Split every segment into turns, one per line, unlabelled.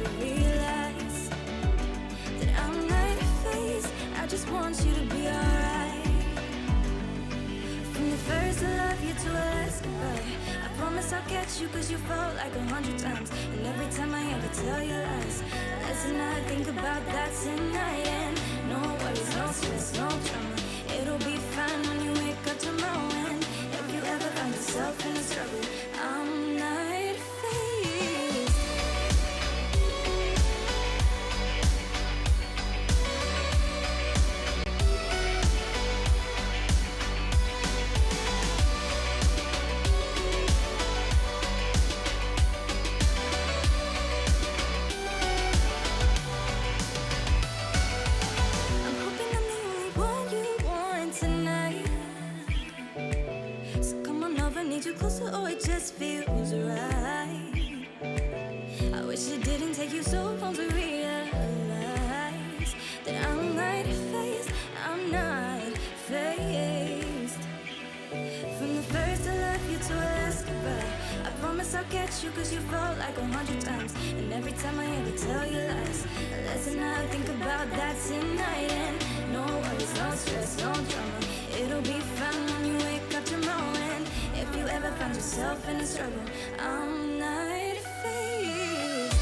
to realize that I'm not faced. I just want you to be alright. From the first I love you to the last goodbye, I promise I'll get you cause you felt like 100 times. And every time I ever tell you lies, listen, I think about that tonight. And no worries, no stress, no drama. It'll be fine when you wake up tomorrow. And if you ever find yourself in a struggle, I'm not faced. I'm hoping I'm the only one you want tonight. So come on over, need you closer, oh it just feels right. I wish it didn't take you so long to realize that I'm not faced, I'm not faced. From the first I love you to the last goodbye, I promise I'll get you cause you felt like 100 times. And every time I ever tell you lies, listen, I think about that tonight. And no worries, no stress, no drama. It'll be fine when you wake up tomorrow. And if you ever find yourself in a struggle, I'm not faced.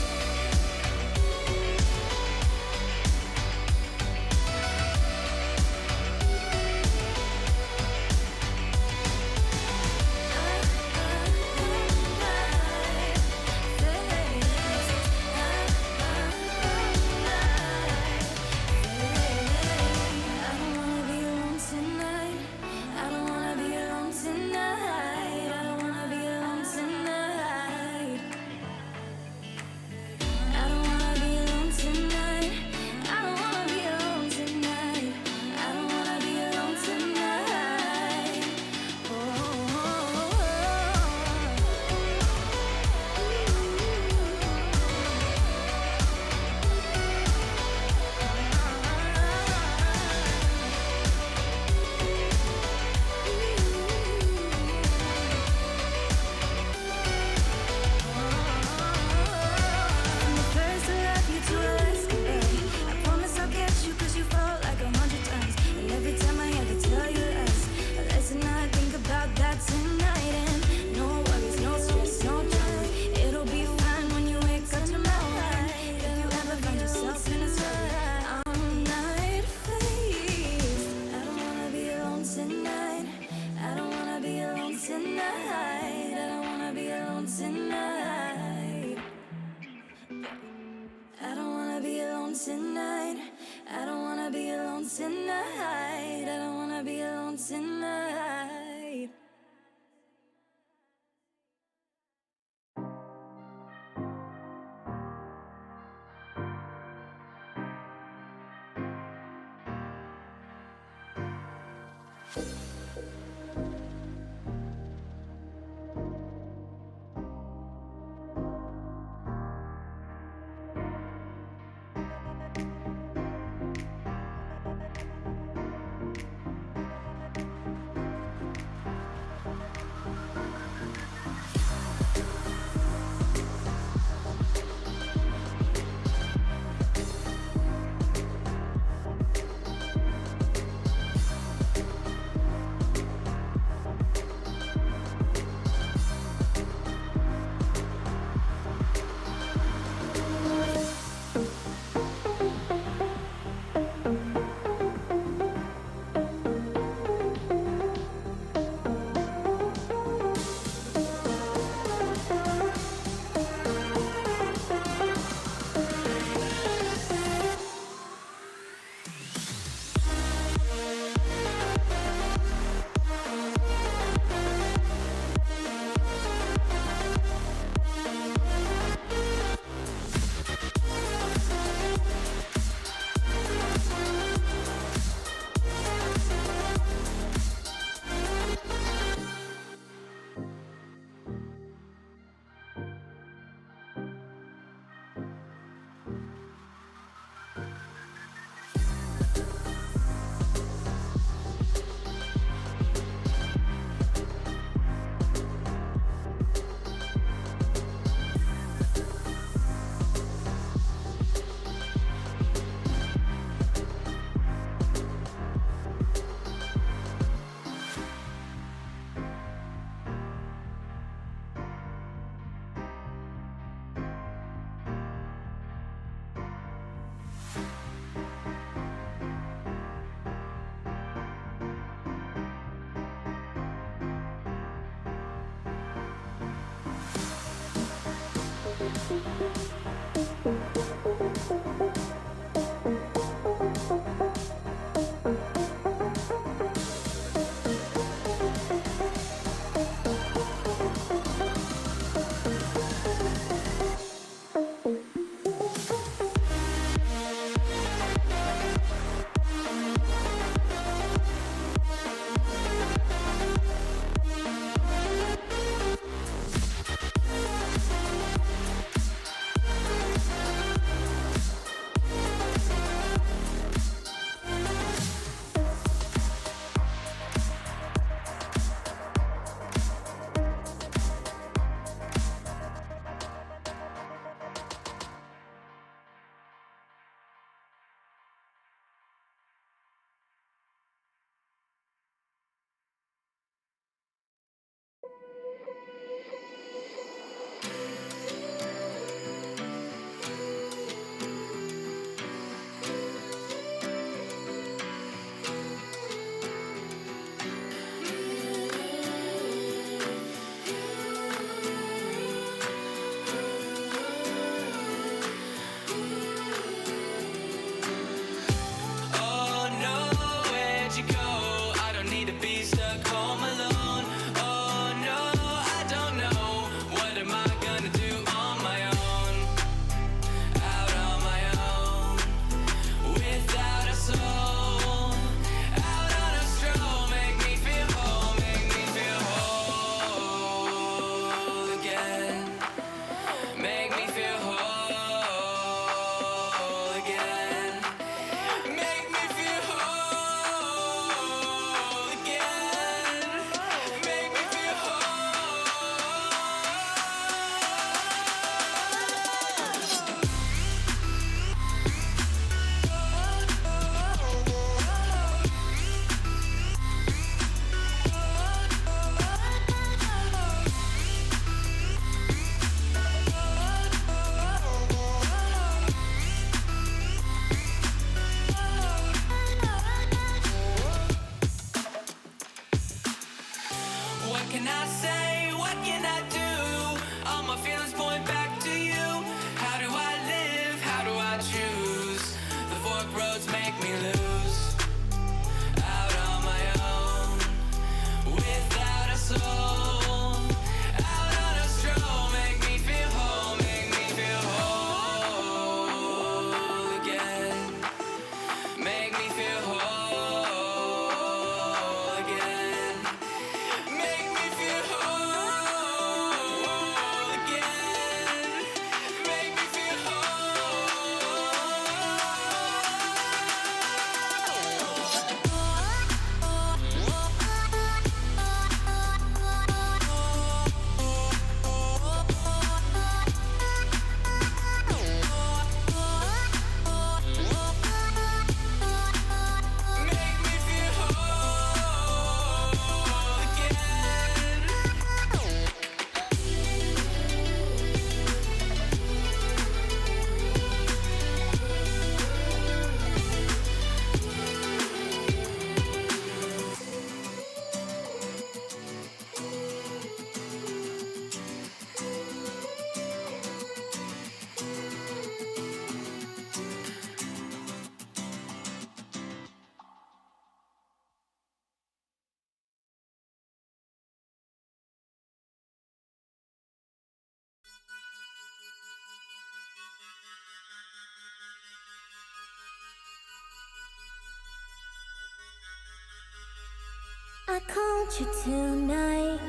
I called you tonight.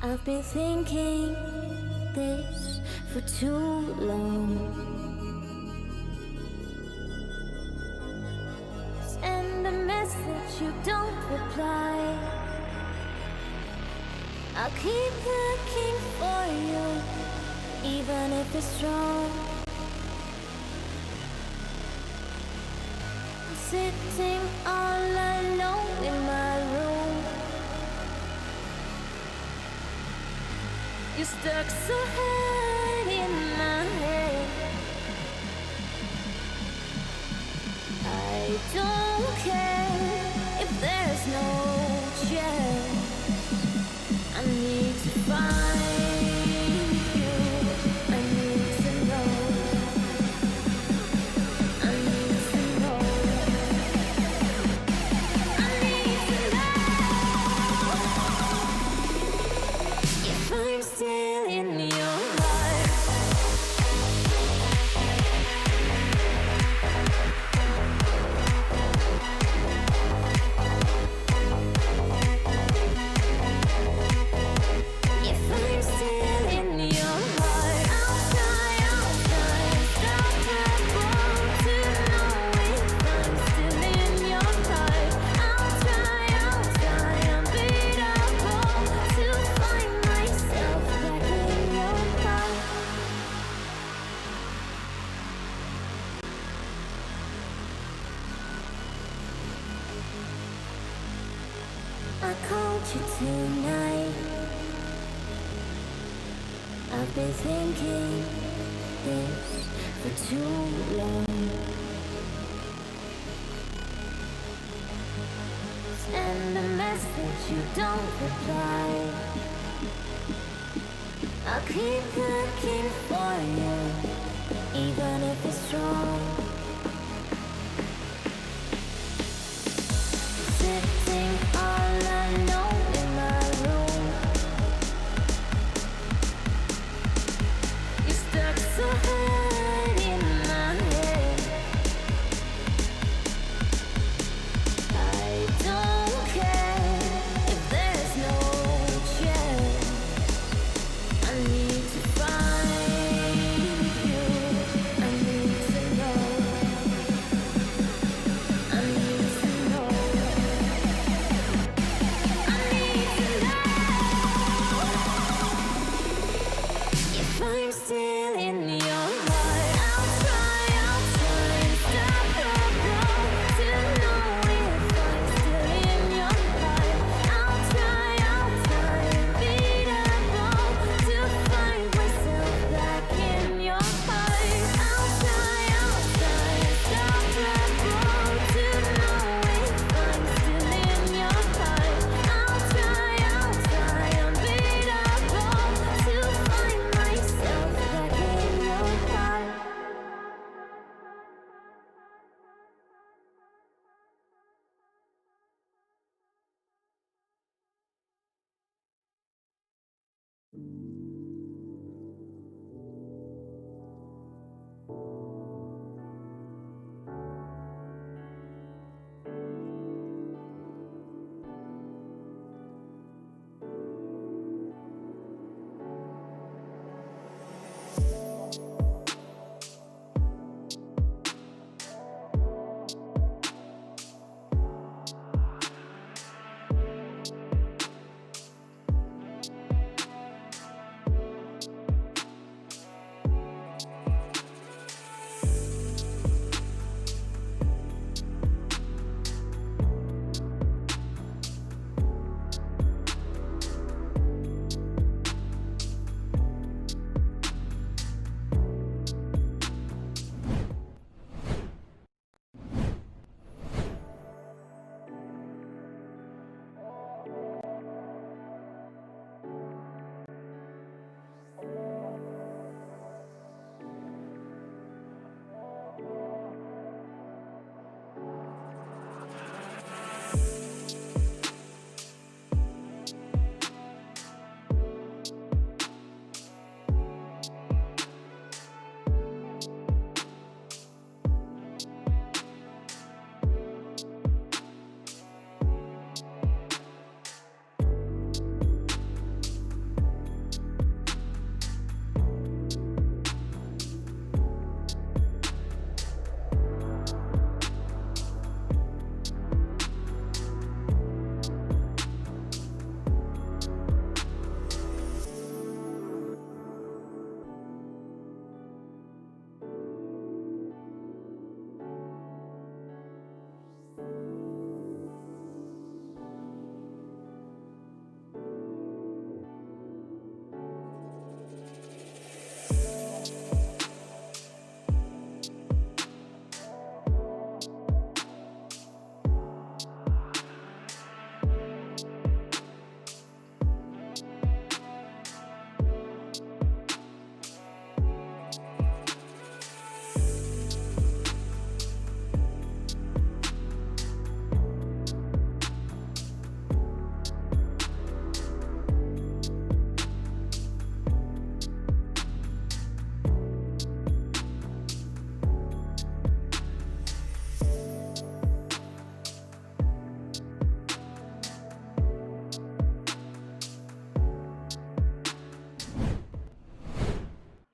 I've been thinking this for too long. Send a message, you don't reply. I'll keep looking for you, even if it's wrong. I'm sitting all alone in my room. You're stuck so hard in my head. I don't care if there's no chance. I need to find I called you tonight. I've been thinking this for too long. Send a message, you don't reply. I'll keep looking for you, even if it's wrong. Sitting all alone in my room. You stuck so hard in my head. I don't care if there's no chance. I need to find you. I need to know. I need to know. I need to know if I'm still in your heart. I'll try and stop the blow to know if I'm still in your heart. I'll try and beat a bow to find myself back in your heart. I'll try and stop the blow to know if I'm still in your heart. I'll try and beat a bow to find myself back in your heart.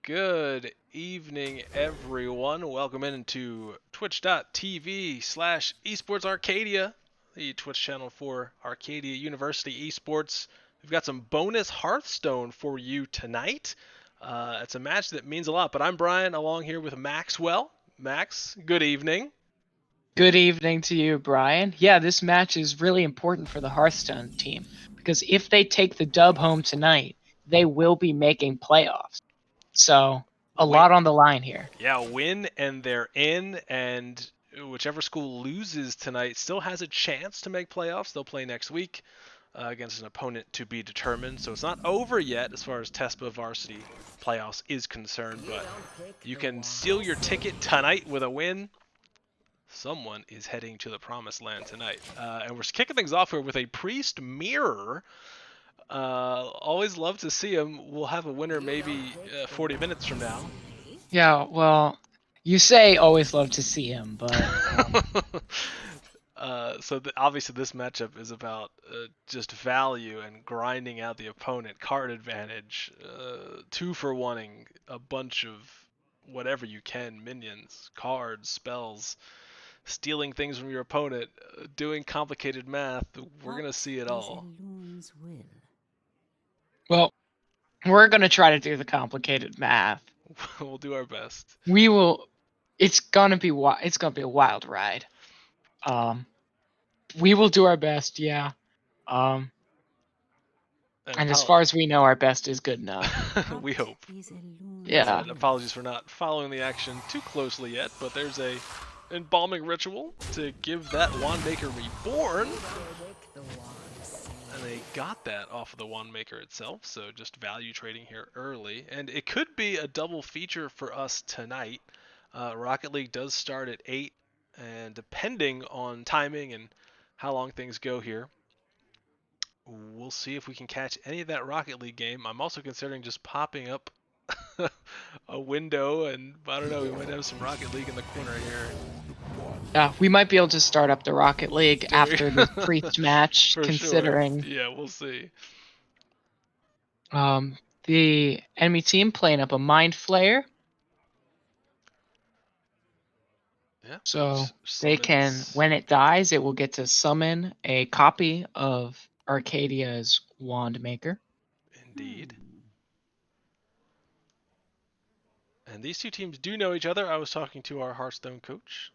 Good evening, everyone. Welcome into twitch.tv/esports Arcadia, the Twitch channel for Arcadia University Esports. We've got some bonus Hearthstone for you tonight. It's a match that means a lot, but I'm Brian, along here with Maxwell. Max, good evening.
Good evening to you, Brian. Yeah, this match is really important for the Hearthstone team because if they take the dub home tonight, they will be making playoffs. So, a
Wait,
lot on the line here.
yeah, win and they're in, and whichever school loses tonight still has a chance to make playoffs. They'll play next week against an opponent to be determined. So it's not over yet as far as TESPA Varsity playoffs is concerned, but you can seal your ticket tonight with a win. Someone is heading to the promised land tonight. And we're kicking things off here with a Priest Mirror. Always love to see him. We'll have a winner maybe 40 minutes from now.
Yeah, well, you say always love to see him, but
Obviously this matchup is about just value and grinding out the opponent, card advantage, 2-for-1ing a bunch of whatever you can, minions, cards, spells, stealing things from your opponent, doing complicated math. We're gonna see it all.
well, we're going to try to do the complicated math.
We'll do our best.
We will it's going to be a wild ride. We will do our best, yeah. Um and as far as we know, our best is good enough.
we hope.
Yeah.
And apologies for not following the action too closely yet, but there's a embalming ritual to give that Wandmaker Reborn. And they got that off of the Wandmaker itself, so just value trading here early. And it could be a double feature for us tonight. Rocket League does start at 8, and depending on timing and how long things go here, we'll see if we can catch any of that Rocket League game. I'm also considering just popping up a window, and I don't know, we might have some Rocket League in the corner here.
Yeah, we might be able to start up the Rocket League after the Priest match,
For
considering
sure. Yeah, we'll see.
The enemy team playing up a Mind Flayer.
Yeah.
So they can, when it dies, it will get to summon a copy of Arcadia's Wandmaker.
Indeed. And these two teams do know each other. I was talking to our Hearthstone coach,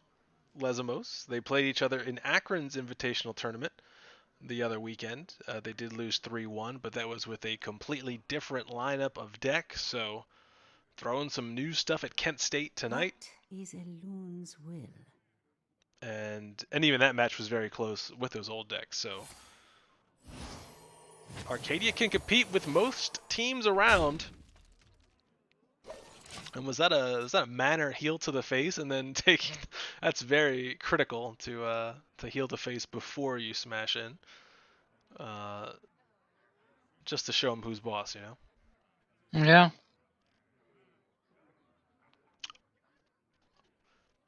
Lesamos. They played each other in Akron's Invitational Tournament the other weekend. They did lose 3-1, but that was with a completely different lineup of decks. So throwing some new stuff at Kent State tonight. And even that match was very close with those old decks. So Arcadia can compete with most teams around. And was that a manner heal to the face and then taking? That's very critical to heal the face before you smash in. Just to show him who's boss, you know.
Yeah.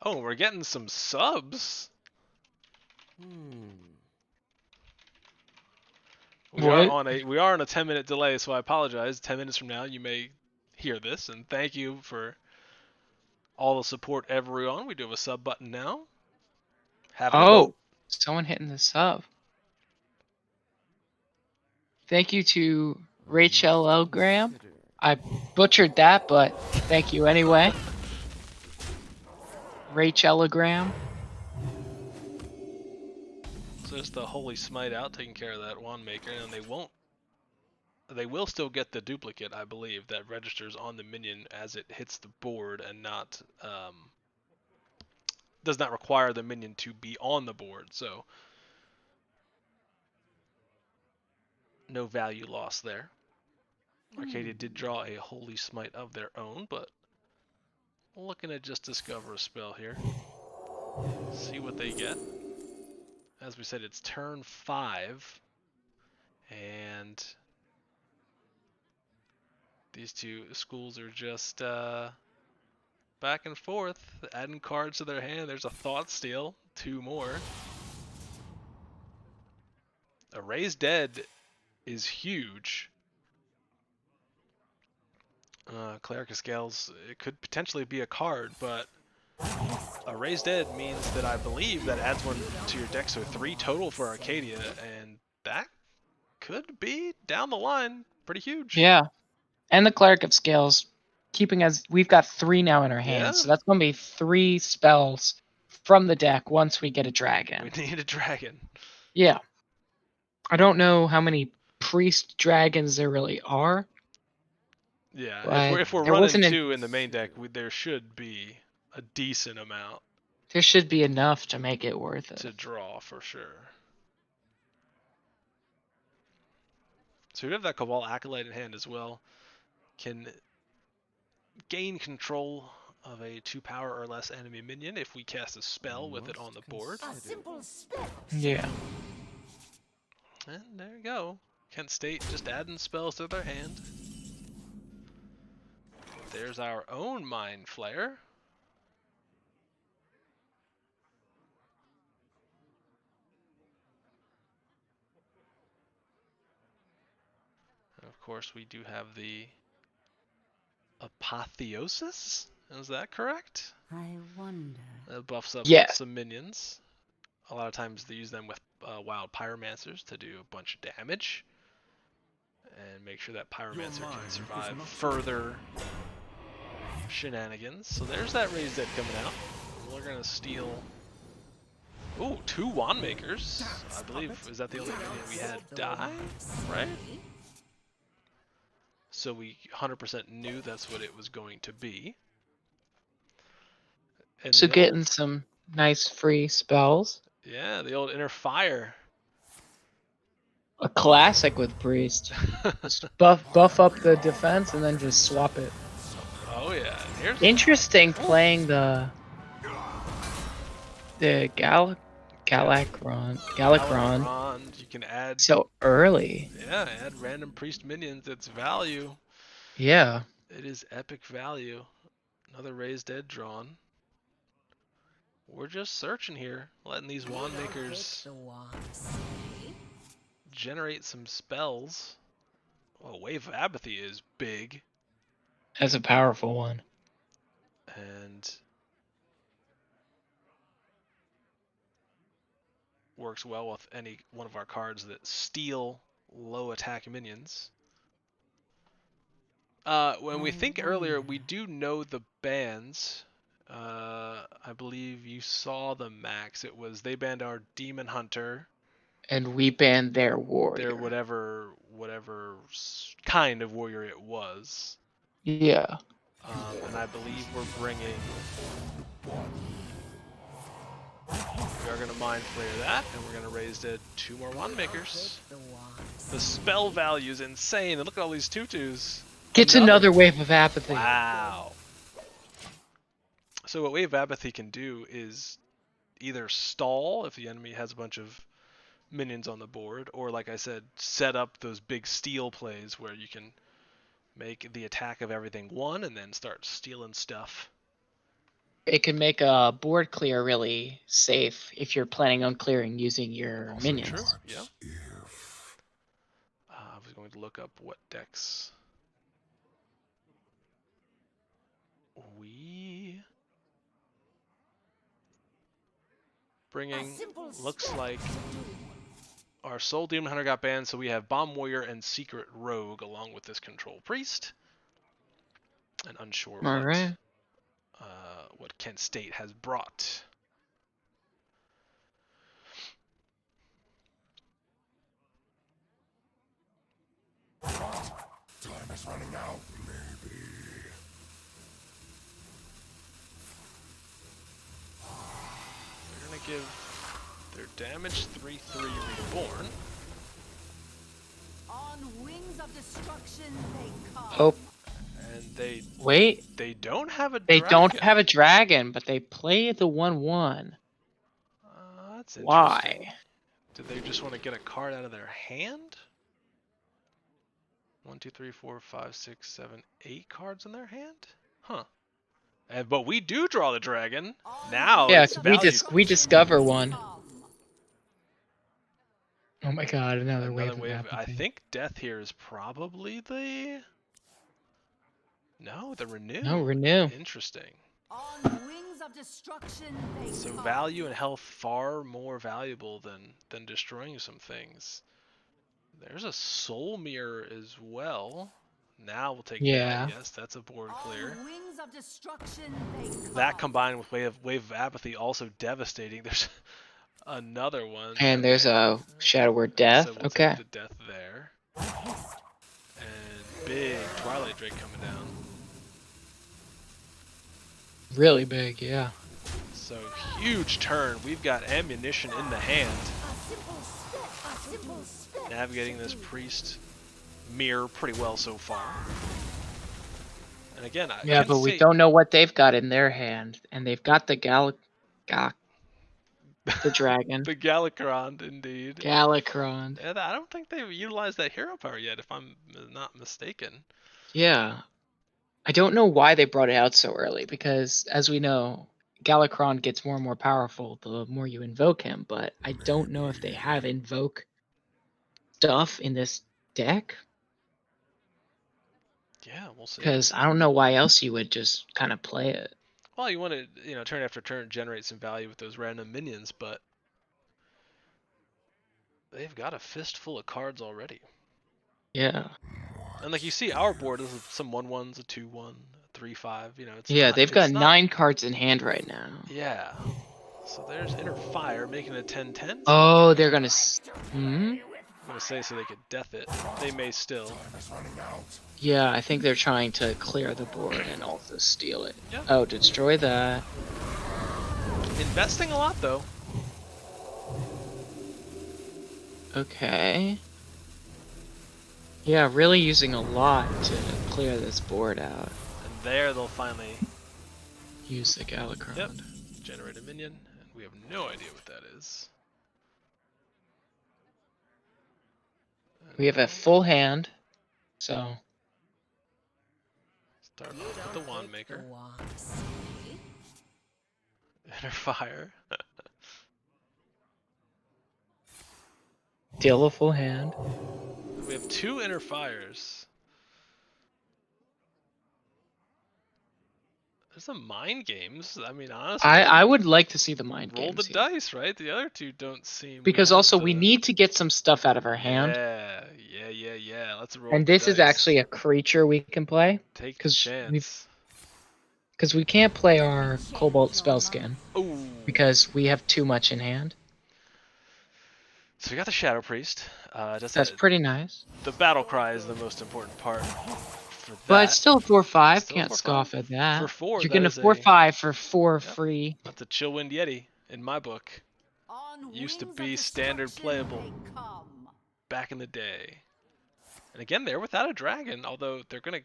Oh, we're getting some subs. We are on a 10-minute delay, so I apologize. 10 minutes from now, you may hear this, and thank you for all the support, everyone. We do have a sub button now. Having a vote.
Someone hitting the sub. Thank you to Rachel L. Graham. I butchered that, but thank you anyway. Rachel Graham.
So just the Holy Smite out, taking care of that Wandmaker, and they will still get the duplicate, I believe, that registers on the minion as it hits the board and not does not require the minion to be on the board, so no value loss there. Arcadia did draw a Holy Smite of their own, but looking to just discover a spell here. See what they get. As we said, it's turn 5, and these two schools are just back and forth, adding cards to their hand. There's a Thought Steal, 2 more. A Raised Dead is huge. Cleric of Scales, it could potentially be a card, but a Raised Dead means that I believe that adds 1 to your deck, so 3 total for Arcadia, and that could be, down the line, pretty huge.
Yeah. And the Cleric of Scales, keeping as we've got 3 now in our hands, so that's going to be 3 spells from the deck once we get a dragon.
We need a dragon.
Yeah. I don't know how many priest dragons there really are.
Yeah, if we're
there
running
wasn't
2 in the main deck, there should be a decent amount
there should be enough to make it worth it.
to draw for sure. So we have that Cabal Acolyte in hand as well. Can gain control of a 2 power or less enemy minion if we cast a spell with it on the board.
A simple spell.
Yeah.
And there you go. Kent State just adding spells to their hand. There's our own Mind Flayer. And of course, we do have the Apotheosis. Is that correct?
I wonder.
It buffs up
Yes.
some minions. A lot of times they use them with wild pyromancers to do a bunch of damage and make sure that pyromancer can survive further shenanigans. So there's that raised dead coming out. We're gonna steal. Ooh, 2 wand makers. I believe is that the only minion we had die, right? So we 100% knew that's what it was going to be. And
So
the
getting some nice free spells.
yeah, the old Inner Fire.
A classic with priest. Just buff up the defense and then just swap it.
Oh yeah, and here's
Interesting playing the Galakron.
Galakron. You can add
So early.
yeah, add random priest minions. It's value.
Yeah.
It is epic value. Another raised dead drawn. We're just searching here, letting these wand makers generate some spells. Well, Wave of Apathy is big.
That's a powerful one.
And works well with any one of our cards that steal low attack minions. When we think earlier, we do know the bans. I believe you saw the Max. It was they banned our Demon Hunter.
And we banned their warrior.
Their whatever kind of warrior it was.
Yeah.
And I believe we're bringing. We are going to Mind Flayer that, and we're going to raise dead 2 more wand makers. The spell value is insane, and look at all these tutus.
Gets another wave of apathy.
Wow. So what Wave of Apathy can do is either stall if the enemy has a bunch of minions on the board, or like I said, set up those big steal plays where you can make the attack of everything 1 and then start stealing stuff.
It can make a board clear really safe if you're planning on clearing using your
Also
minions.
true, yeah. I was going to look up what decks we bringing. Looks like our Soul Demon Hunter got banned, so we have Bomb Warrior and Secret Rogue along with this Control Priest. And unsure what Kent State has brought.
Time is running out, maybe.
They're gonna give their damage 3/3 Reborn.
On wings of destruction they come.
Oh,
And they don't have a
they
dragon.
don't have a dragon, but they play the 1/1.
That's interesting.
Why?
Did they just want to get a card out of their hand? 1, 2, 3, 4, 5, 6, 7, 8 cards in their hand? Huh. But we do draw the dragon. Now
Yeah,
it's
'cause
value.
we discover one. Oh my god, another wave of apathy.
I think death here is probably the... No, the renew.
No, renew.
Interesting.
On wings of destruction they
So
come.
value and health far more valuable than destroying some things. There's a soul mirror as well. Now we'll take
Yeah.
that. Yes, that's a board clear.
On wings of destruction they
That
come.
combined with Wave of Apathy also devastating. There's another one.
And there's
Okay.
a Shadow Word
So
Death.
we'll
Okay.
take the death there. And big Twilight Drake coming down.
Really big, yeah.
So huge turn. We've got ammunition in the hand.
A simple step.
Navigating this priest mirror pretty well so far. And again, I
Yeah,
can
but we
see
don't know what they've got in their hand. And they've got the the dragon.
the Galakron, indeed.
Galakron.
And I don't think they've utilized that hero power yet, if I'm not mistaken.
Yeah. I don't know why they brought it out so early, because as we know, Galakron gets more and more powerful the more you invoke him, but I don't know if they have invoke stuff in this deck,
Yeah, we'll see.
because I don't know why else you would just kind of play it.
Well, you want to, turn after turn, generate some value with those random minions, but they've got a fistful of cards already.
Yeah.
And like you see, our board is some 1/1s, a 2/1, a 3/5. It's
Yeah,
not.
they've got
It's not.
9 cards in hand right now.
Yeah. So there's Inner Fire making a 10/10.
Oh, they're gonna.
I'm gonna say so they could death it. They may still.
Yeah, I think they're trying to clear the board and also steal it.
Yeah.
Oh, destroy that.
Investing a lot though.
Okay. Yeah, really using a lot to clear this board out.
And there they'll finally
Use the Galakron.
Yep. Generate a minion, and we have no idea what that is.
We have a full hand, so
Start off with the Wand Maker. Inner Fire.
deal a full hand.
We have 2 Inner Fires. There's some mind games. I mean, honestly.
I would like to see the mind
roll
games
the
here.
dice, right? The other 2 don't seem.
Because also we need to get some stuff out of our hand.
Yeah. Let's roll.
And
the
this is
dice.
actually a creature we can play.
Take the
'cause
chance.
Because we can't play our Cobalt Spellskin.
Ooh.
Because we have too much in hand.
So we got the Shadow Priest.
That's pretty nice.
The battle cry is the most important part. For that.
But it's still 4/5.
Still
Can't
4/5.
scoff at that.
For 4,
You're
that
getting a
is
4/5 for 4
Yep.
free.
That's a Chillwind Yeti in my book.
On
Used to
wings
be
of
standard
destruction
playable.
they come.
Back in the day. And again, they're without a dragon, although they're gonna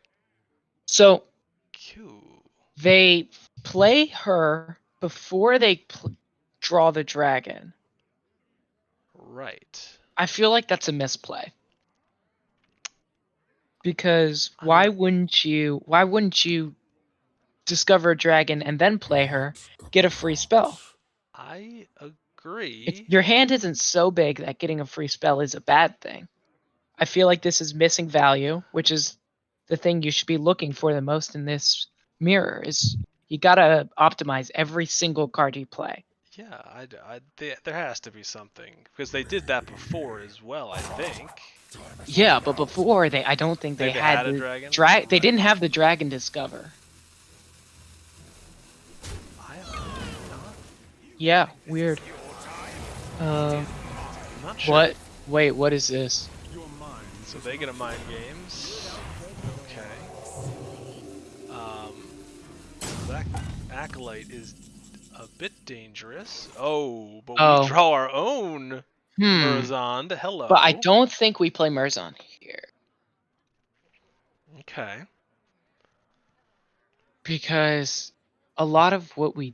So
queue.
they play her before they draw the dragon.
Right.
I feel like that's a misplay. Because
I
why
mean-
wouldn't you discover a dragon and then play her, get a free spell?
I agree.
Your hand isn't so big that getting a free spell is a bad thing. I feel like this is missing value, which is the thing you should be looking for the most in this mirror. Is you gotta optimize every single card you play.
Yeah, there has to be something because they did that before as well. I think.
Yeah, but before I don't think they had
a
the
dragon.
They didn't have the dragon discover.
I have not.
Yeah, weird.
I'm not sure.
What? Wait, what is this?
So they get a mind games. Okay. That acolyte is a bit dangerous. Oh, but we draw our own Murzond. Hello.
But I don't think we play Murzon here.
Okay.
Because a lot of what we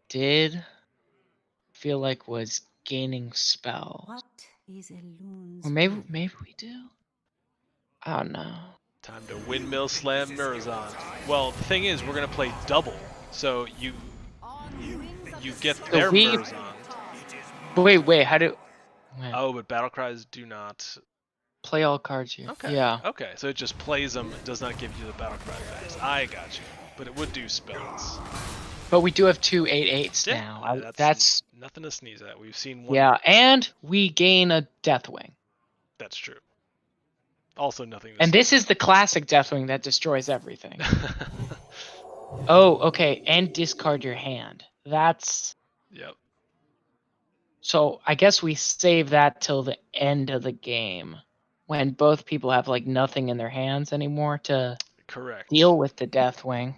did feel like was gaining spells.
What is a loon's
Or maybe we do. I don't know.
Time to windmill slam Murzond. Well, the thing is, we're gonna play double, so you get their Murzond.
But wait, how do? Wait,
Oh, but battle cries do not.
play all cards here.
Okay.
Yeah.
Okay, so it just plays them. It does not give you the battle cry effects. I got you, but it would do spells.
But we do have 2 8/8s
Yeah,
now.
that's nothing to sneeze at. We've seen one.
Yeah, and we gain a Deathwing.
That's true. Also nothing to
And this
spend.
is the classic Deathwing that destroys everything. Oh, okay, and discard your hand. That's...
Yep.
So I guess we save that till the end of the game, when both people have like nothing in their hands anymore to
Correct.
deal with the Deathwing.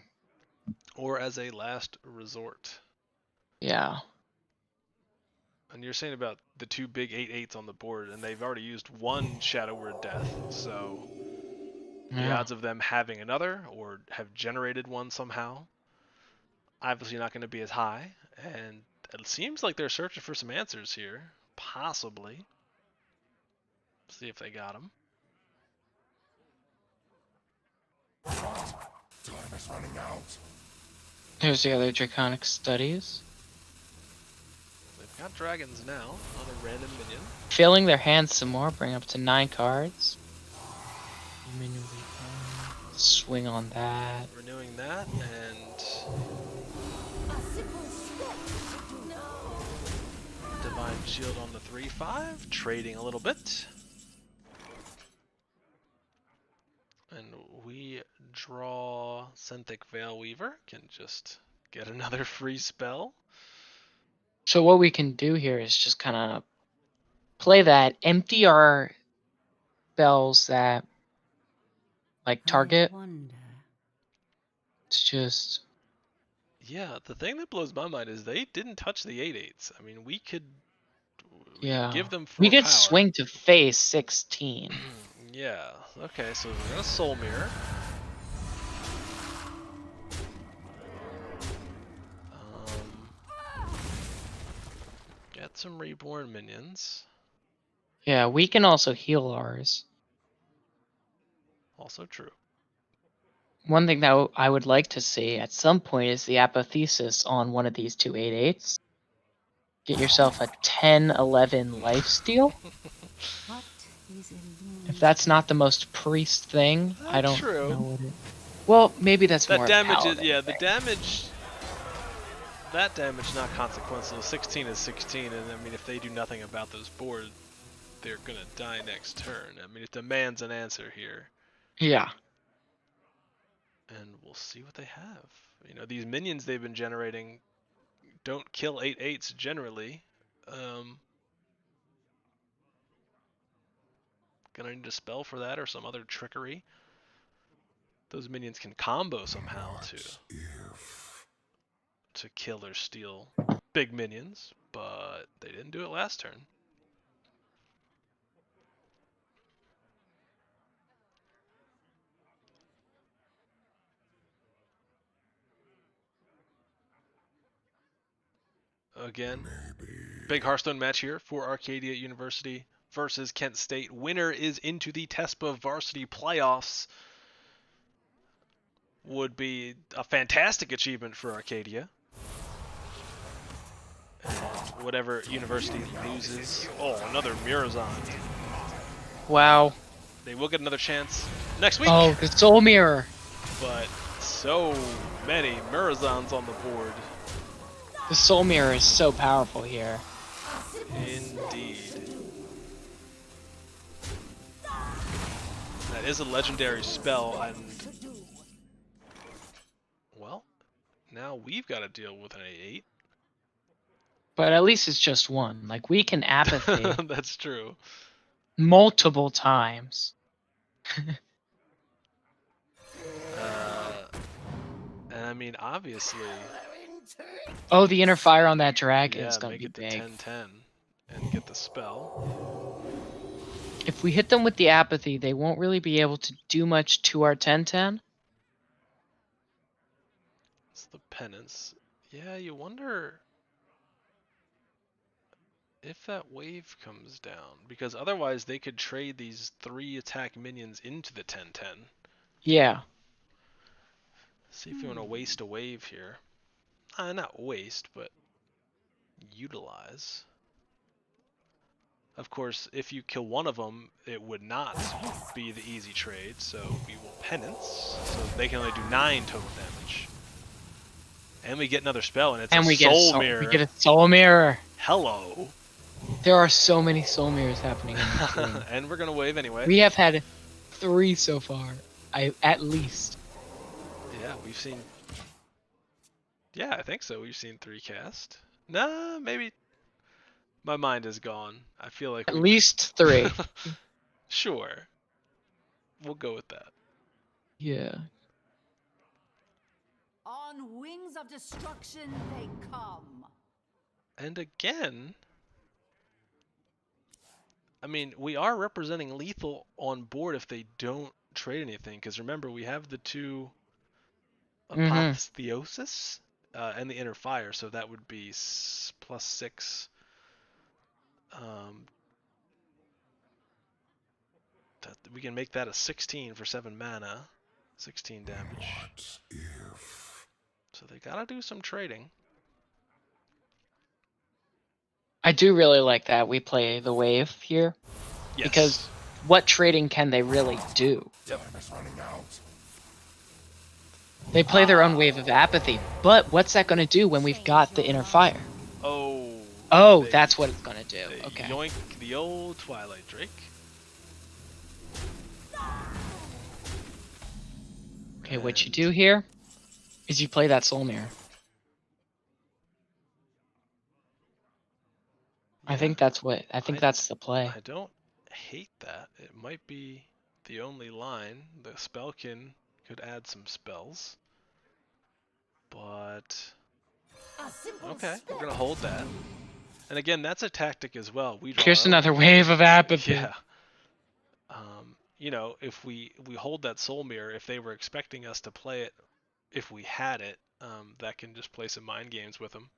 Or as a last resort.
Yeah.
And you're saying about the two big 8/8s on the board, and they've already used one Shadow Word Death, so the
Yeah.
odds of them having another, or have generated one somehow, obviously not going to be as high, and it seems like they're searching for some answers here. Possibly. See if they got them.
Time is running out.
There's the other Draconic Studies.
They've got dragons now on a random minion.
Filling their hands some more, bring up to 9 cards. Swing on that.
Renewing that, and
A simple step. No.
Divine Shield on the 3/5, trading a little bit. And we draw Synthic Veil Weaver, can just get another free spell.
So what we can do here is just kind of play that, empty our spells that like target.
I wonder.
It's just...
Yeah, the thing that blows my mind is they didn't touch the 8/8s. I mean, we could
Yeah.
give them
We
4
could
power.
swing to face 16.
Yeah, okay, so we're gonna Soul Mirror. Get some Reborn minions.
Yeah, we can also heal ours.
Also true.
One thing that I would like to see at some point is the apotheosis on one of these two 8/8s. Get yourself a 10-11 lifesteal.
What is illusion?
If that's not the most priest thing, I don't
True.
know what it... Well, maybe that's
That
more
damage is,
paladin
yeah, the
thing.
damage, that damage not consequential. 16 is 16, and I mean, if they do nothing about this board, they're gonna die next turn. I mean, it demands an answer here,
Yeah.
and we'll see what they have. You know, these minions they've been generating don't kill 8/8s generally. Gonna need a spell for that or some other trickery. Those minions can combo somehow to kill or steal big minions, but they didn't do it last turn. Again, big Hearthstone match here for Arcadia University versus Kent State. Winner is into the TESPA Varsity playoffs. Would be a fantastic achievement for Arcadia. And whatever university loses... Oh, another Murazon.
Wow.
They will get another chance next week.
Oh, the Soul Mirror.
But so many Murazons on the board.
The Soul Mirror is so powerful here.
Indeed. That is a legendary spell, and well, now we've got to deal with an 8/8.
But at least it's just one. Like, we can apathy
That's true.
multiple times.
And I mean, obviously,
Oh, the inner fire on that dragon
yeah,
is gonna
make
be
it to
big.
10/10 and get the spell.
If we hit them with the apathy, they won't really be able to do much to our 10/10.
It's the penance. Yeah, you wonder if that wave comes down, because otherwise they could trade these 3 attack minions into the 10/10.
Yeah.
See if you want to waste a wave here. Not waste, but utilize. Of course, if you kill one of them, it would not be the easy trade, so we will penance, so they can only do 9 total damage. And we get another spell, and it's
And
a
we get
Soul Mirror.
We get a Soul Mirror.
Hello.
There are so many Soul Mirrors happening in this game.
And we're gonna wave anyway.
We have had 3 so far. At least.
Yeah, we've seen. Yeah, I think so. We've seen 3 cast. Nah, maybe. My mind is gone. I feel like
At
we've
least
been...
3.
Sure. We'll go with that.
Yeah.
On wings of destruction they come.
And again, I mean, we are representing lethal on board if they don't trade anything. Because remember, we have the 2
Mm-hmm.
Apotheosis and the Inner Fire, so that would be +6. We can make that a 16 for 7 mana, 16 damage.
What if?
So they gotta do some trading.
I do really like that we play the wave here.
Yes.
Because what trading can they really do?
Yep.
Time is running out.
They play their own wave of apathy, but what's that going to do when we've got the Inner Fire?
Oh.
Oh,
they-
that's what it's going to do.
they
Okay.
Yoink the old Twilight Drake.
Okay, what you
And-
do here is you play that Soul Mirror. I
Yeah,
think that's the play.
I don't hate that. It might be the only line. The Spellkin could add some spells. But
A simple
okay,
spell.
we're gonna hold that. And again, that's a tactic as well. We draw
Here's
our own.
another wave of apathy.
Yeah. You know, if we hold that Soul Mirror, if they were expecting us to play it, if we had it, that can just play some mind games with them.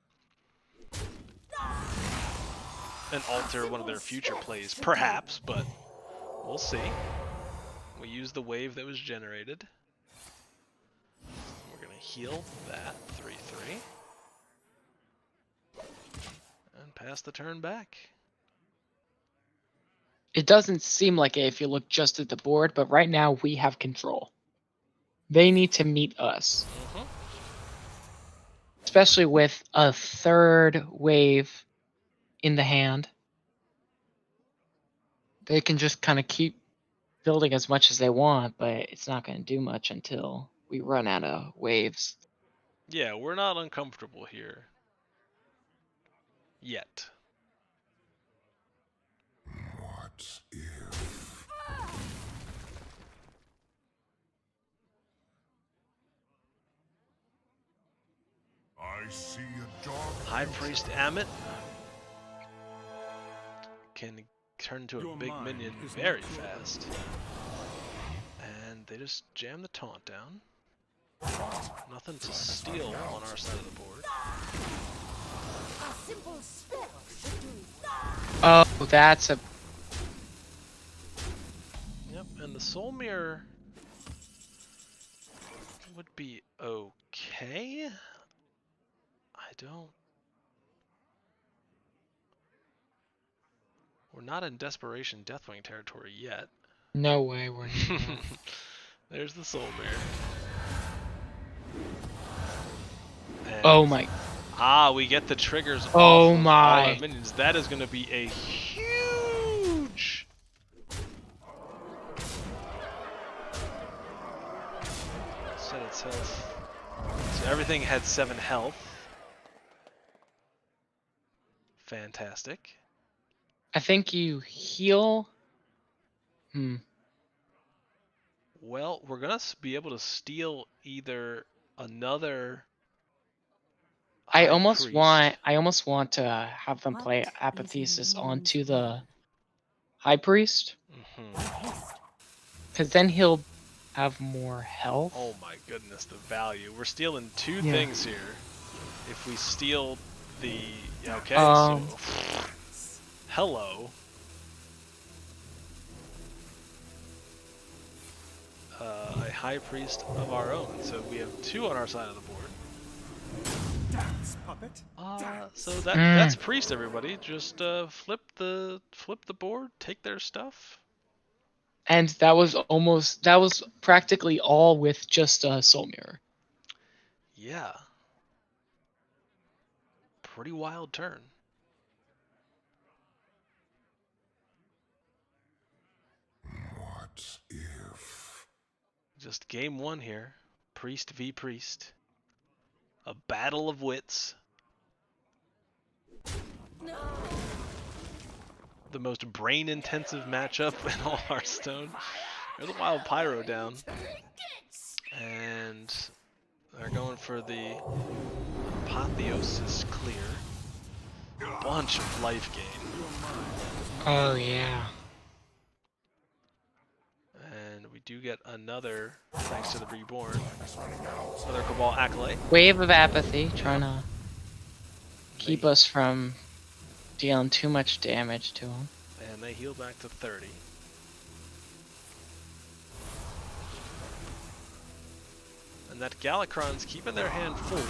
And alter one of their future plays, perhaps, but we'll see. We use the wave that was generated. We're gonna heal that 3/3 and pass the turn back.
It doesn't seem like it if you look just at the board, but right now we have control. They need to meet us. Especially with a 3rd wave in the hand. They can just kind of keep building as much as they want, but it's not going to do much until we run out of waves.
Yeah, we're not uncomfortable here. Yet.
What if? I see a dark
High Priest Amit can turn into a
Your
big
mind
minion
is
very
not clear.
fast. And they just jam the taunt down. Nothing to steal on our side of the board.
A simple spell should do.
Oh, that's a...
Yep, and the Soul Mirror would be okay. I don't... We're not in Desperation Deathwing territory yet.
No way we're not.
There's the Soul Mirror. And
Oh my...
we get the triggers
Oh
off of all
my.
our minions. That is going to be a huge... Set its health. So everything had 7 health. Fantastic.
I think you heal...
Well, we're going to be able to steal either another...
I
High
almost
Priest.
want to have them play
What is
Apathesis
in
onto
man's
the High Priest,
Mhm.
because then he'll have more health.
Oh my goodness, the value. We're stealing 2
Yeah.
things here. If we steal the... Okay,
Um.
so... Hello. A High Priest of our own. So we have 2 on our side of the board.
dance puppet.
So that's Priest, everybody. Just flip the board, take their stuff.
And that was practically all with just a Soul Mirror.
Yeah. Pretty wild turn.
What if?
Just game one here. Priest v Priest. A battle of wits. The most brain-intensive matchup in all Hearthstone. There's a wild pyro down. And they're going for the apotheosis clear. Bunch of life gain.
Oh yeah.
And we do get another, thanks to the Reborn, another Cabal Acolyte.
Wave of apathy, trying to keep us from dealing too much damage to them.
And they heal back to 30. And that Galakron's keeping their hand full.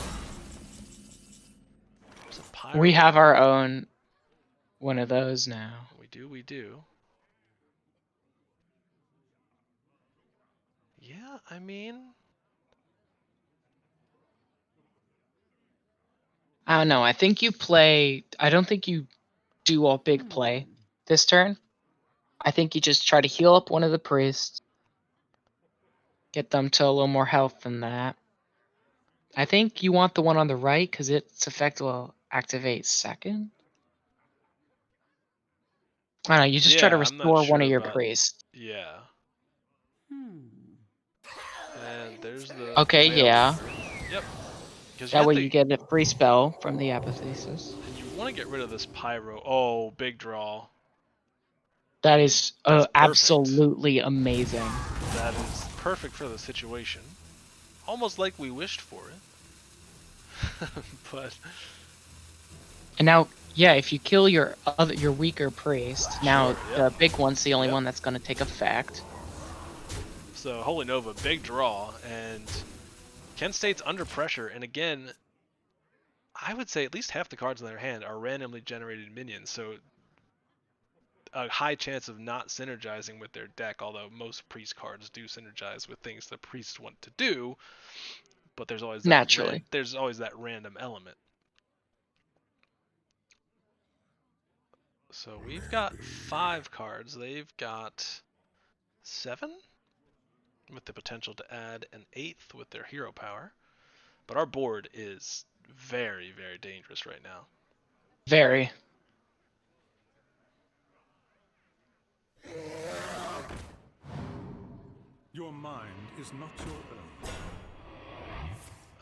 We have our own one of those now.
We do. Yeah, I mean...
I don't know. I think you play... I don't think you do a big play this turn. I think you just try to heal up one of the priests. Get them to a little more health than that. I think you want the one on the right because its effect will activate second. I don't know. You just try to
I'm not
restore one
sure
of your
about...
priests.
Yeah. And there's the...
Okay, yeah.
Yep.
That way you get a free spell from the apathesis.
And you want to get rid of this pyro. Oh, big draw.
That is
that's
absolutely amazing.
That is perfect for the situation. Almost like we wished for it. But...
And now, yeah, if you kill your weaker priest, now the big one's the only one that's going to take effect.
So Holy Nova, big draw, and Kent State's under pressure. And again, I would say at least half the cards in their hand are randomly generated minions, so a high chance of not synergizing with their deck. Although most priest cards do synergize with things the priests want to do, but there's always that
naturally
there's always that random element. So we've got 5 cards. They've got 7, with the potential to add an 8th with their hero power. But our board is very, very dangerous right now.
Very.
Your mind is not your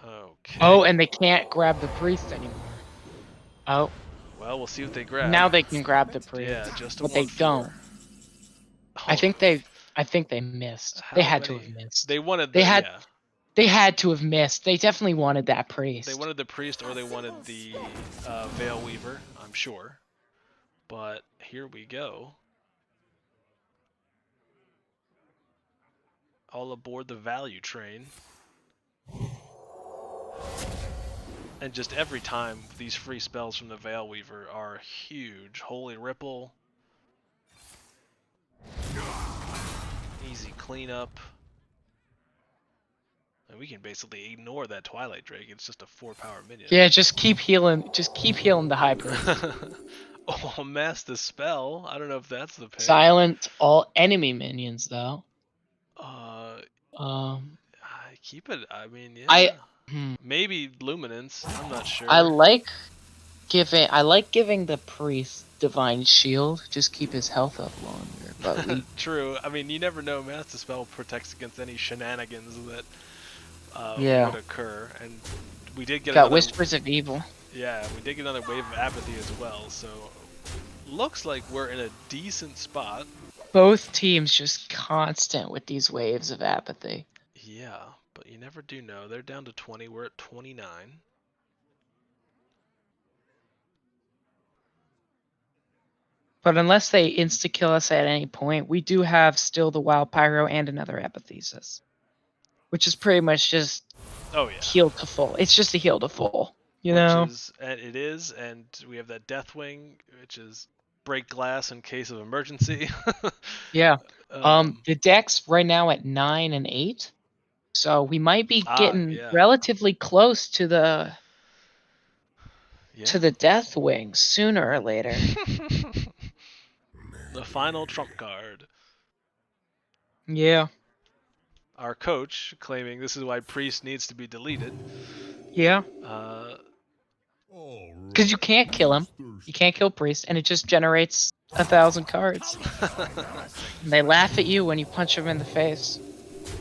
own.
Okay.
Oh, and they can't grab the priest anymore. Oh.
Well, we'll see what they grab.
Now they can grab the priest.
Yeah, just a
but they
1/4.
don't.
Oh.
I think they missed. They had to have missed.
They wanted
they had to have missed. They definitely wanted that priest.
They wanted the priest, or they wanted the Veil Weaver, I'm sure. But here we go. All aboard the value train. And just every time, these free spells from the Veil Weaver are huge. Holy Ripple. Easy cleanup. And we can basically ignore that Twilight Drake. It's just a 4-power minion.
Yeah, just keep healing. Just keep healing the high priest.
Oh, mass the spell. I don't know if that's the pick.
Silent all enemy minions, though.
I keep it. I mean, yeah. Maybe Luminance. I'm not sure.
I like giving the priest divine shield. Just keep his health up longer. But
true. I mean, you never know. Master Spell protects against any shenanigans that would occur, and we did get another,
Whispers of Evil.
Yeah, we did get another wave of apathy as well. So looks like we're in a decent spot.
Both teams just constant with these waves of apathy.
Yeah, but you never do know. They're down to 20. We're at 29.
But unless they insta-kill us at any point, we do have still the Wild Pyro and another Apathesis. Which is pretty much just heal to full. It's just a heal to full, you know?
It is, and we have that Deathwing, which is break glass in case of emergency.
Yeah. The deck's right now at 9 and 8. So we might be getting relatively close to the Deathwing sooner or later.
The final trump card.
Yeah.
our coach, claiming this is why Priest needs to be deleted.
Yeah.
Uh,
Because you can't kill him. You can't kill Priest, and it just generates 1,000 cards. And they laugh at you when you punch them in the face.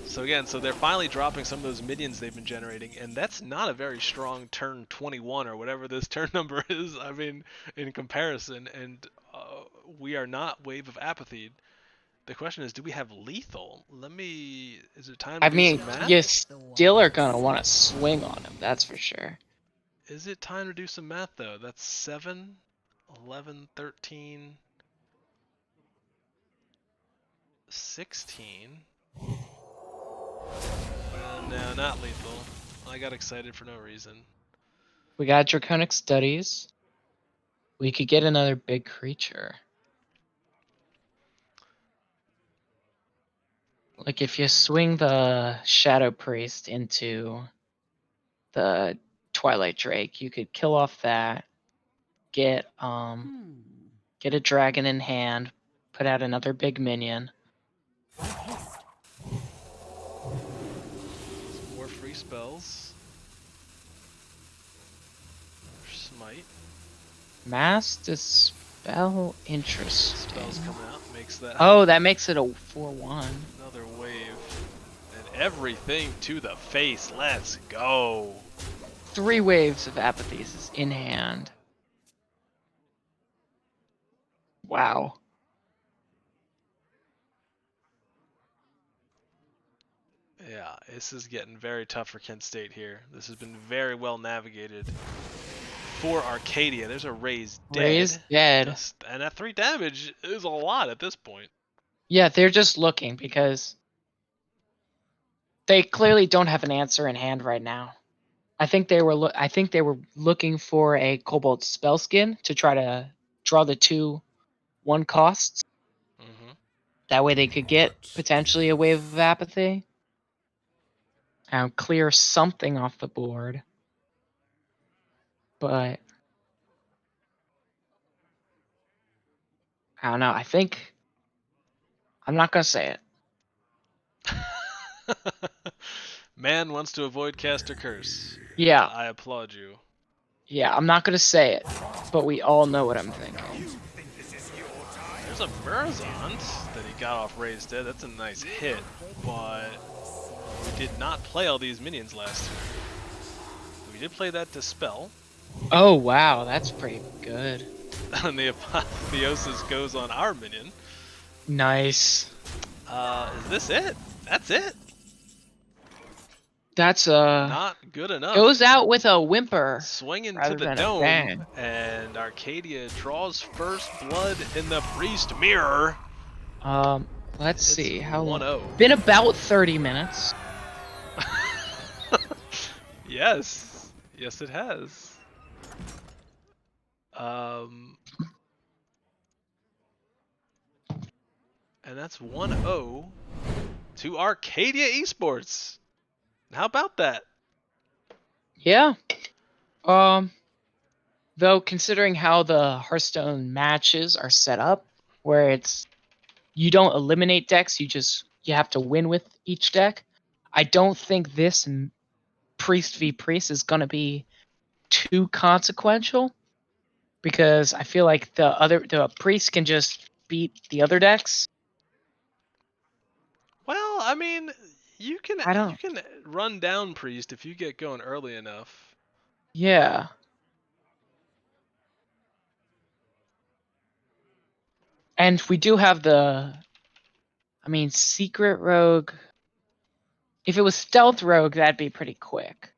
so again, so they're finally dropping some of those minions they've been generating, and that's not a very strong turn 21 or whatever this turn number is. I mean, in comparison, and we are not Wave of Apathy. The question is, do we have lethal? Is it time to
I
do
mean,
some math?
you still are going to want to swing on him, that's for sure.
Is it time to do some math, though? That's 7, 11, 13, 16. No, not lethal. I got excited for no reason.
We got Draconic Studies. We could get another big creature. Like if you swing the Shadow Priest into the Twilight Drake, you could kill off that, get a dragon in hand, put out another big minion.
Some more free spells. Smite.
Mass Dispel, interesting.
Spells coming out makes that
Oh, that makes it a 4/1.
another wave. And everything to the face. Let's go.
3 waves of Apathesis in hand. Wow.
Yeah, this is getting very tough for Kent State here. This has been very well navigated for Arcadia. There's a Raise Dead.
Raise Dead.
And that 3 damage is a lot at this point.
Yeah, they're just looking because they clearly don't have an answer in hand right now. I think they were looking for a Cobalt Spellskin to try to draw the 2/1 costs.
Mm-hmm.
That way they could get potentially a Wave of Apathy and clear something off the board. But I don't know. I think I'm not gonna say it.
Man wants to avoid Caster Curse.
Yeah,
I applaud you.
yeah, I'm not gonna say it, but we all know what I'm thinking.
There's a Murazond that he got off Raised Dead. That's a nice hit, but we did not play all these minions last turn. We did play that Dispel,
Oh wow, that's pretty good.
and the Apotheosis goes on our minion.
Nice.
Is this it? That's it?
That's
Not good enough.
goes out with a whimper.
Swinging to
rather
the
than a
dome,
bang.
and Arcadia draws first blood in the Priest Mirror.
Let's
It's
see how long.
1-0.
Been about 30 minutes.
Yes, it has. And that's 1-0 to Arcadia Esports. How about that?
Yeah. Though considering how the Hearthstone matches are set up, where it's you don't eliminate decks, you have to win with each deck. I don't think this Priest v Priest is gonna be too consequential, because I feel like the Priest can just beat the other decks.
Well, I mean, you can run down Priest if you get going early enough.
Yeah. And we do have Secret Rogue. If it was Stealth Rogue, that'd be pretty quick.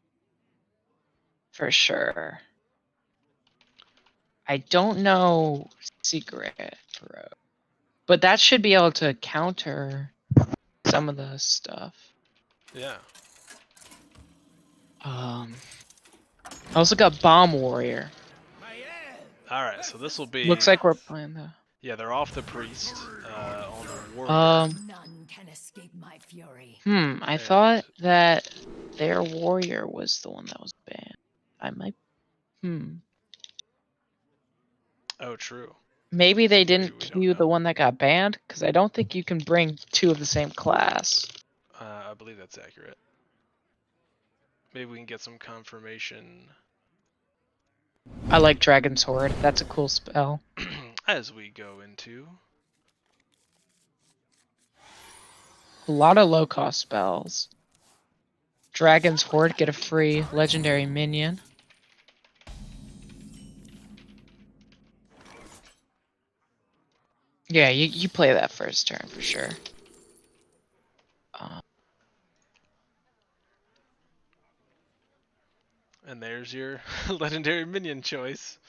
For sure. I don't know Secret Rogue. But that should be able to counter some of the stuff.
Yeah.
I also got Bomb Warrior.
Alright, so this will be...
Looks like we're playing the...
Yeah, they're off the Priest on the Warrior.
None can escape my fury.
I thought that their Warrior was the one that was banned. I might...
Oh, true.
Maybe they didn't
We don't
queue
know.
the one that got banned, because I don't think you can bring 2 of the same class.
believe that's accurate. Maybe we can get some confirmation
I like Dragon's Horde. That's a cool spell.
as we go into.
A lot of low cost spells. Dragon's Horde, get a free legendary minion. Yeah, you play that first turn for sure.
And there's your legendary minion choice.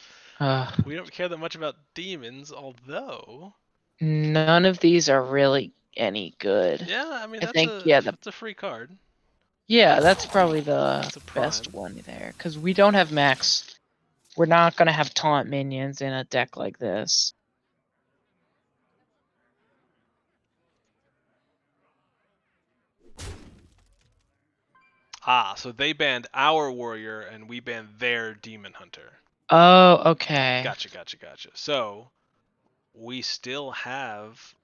Uh,
We don't care that much about demons, although.
None of these are really any good.
Yeah, I mean
I
that's
think
that's a free card.
that's probably the
It's a
best
prime.
one there because we don't have max. We're not gonna have taunt minions in a deck like this.
Ah, so they banned our warrior and we banned their demon hunter.
Oh, okay.
Gotcha. So we still have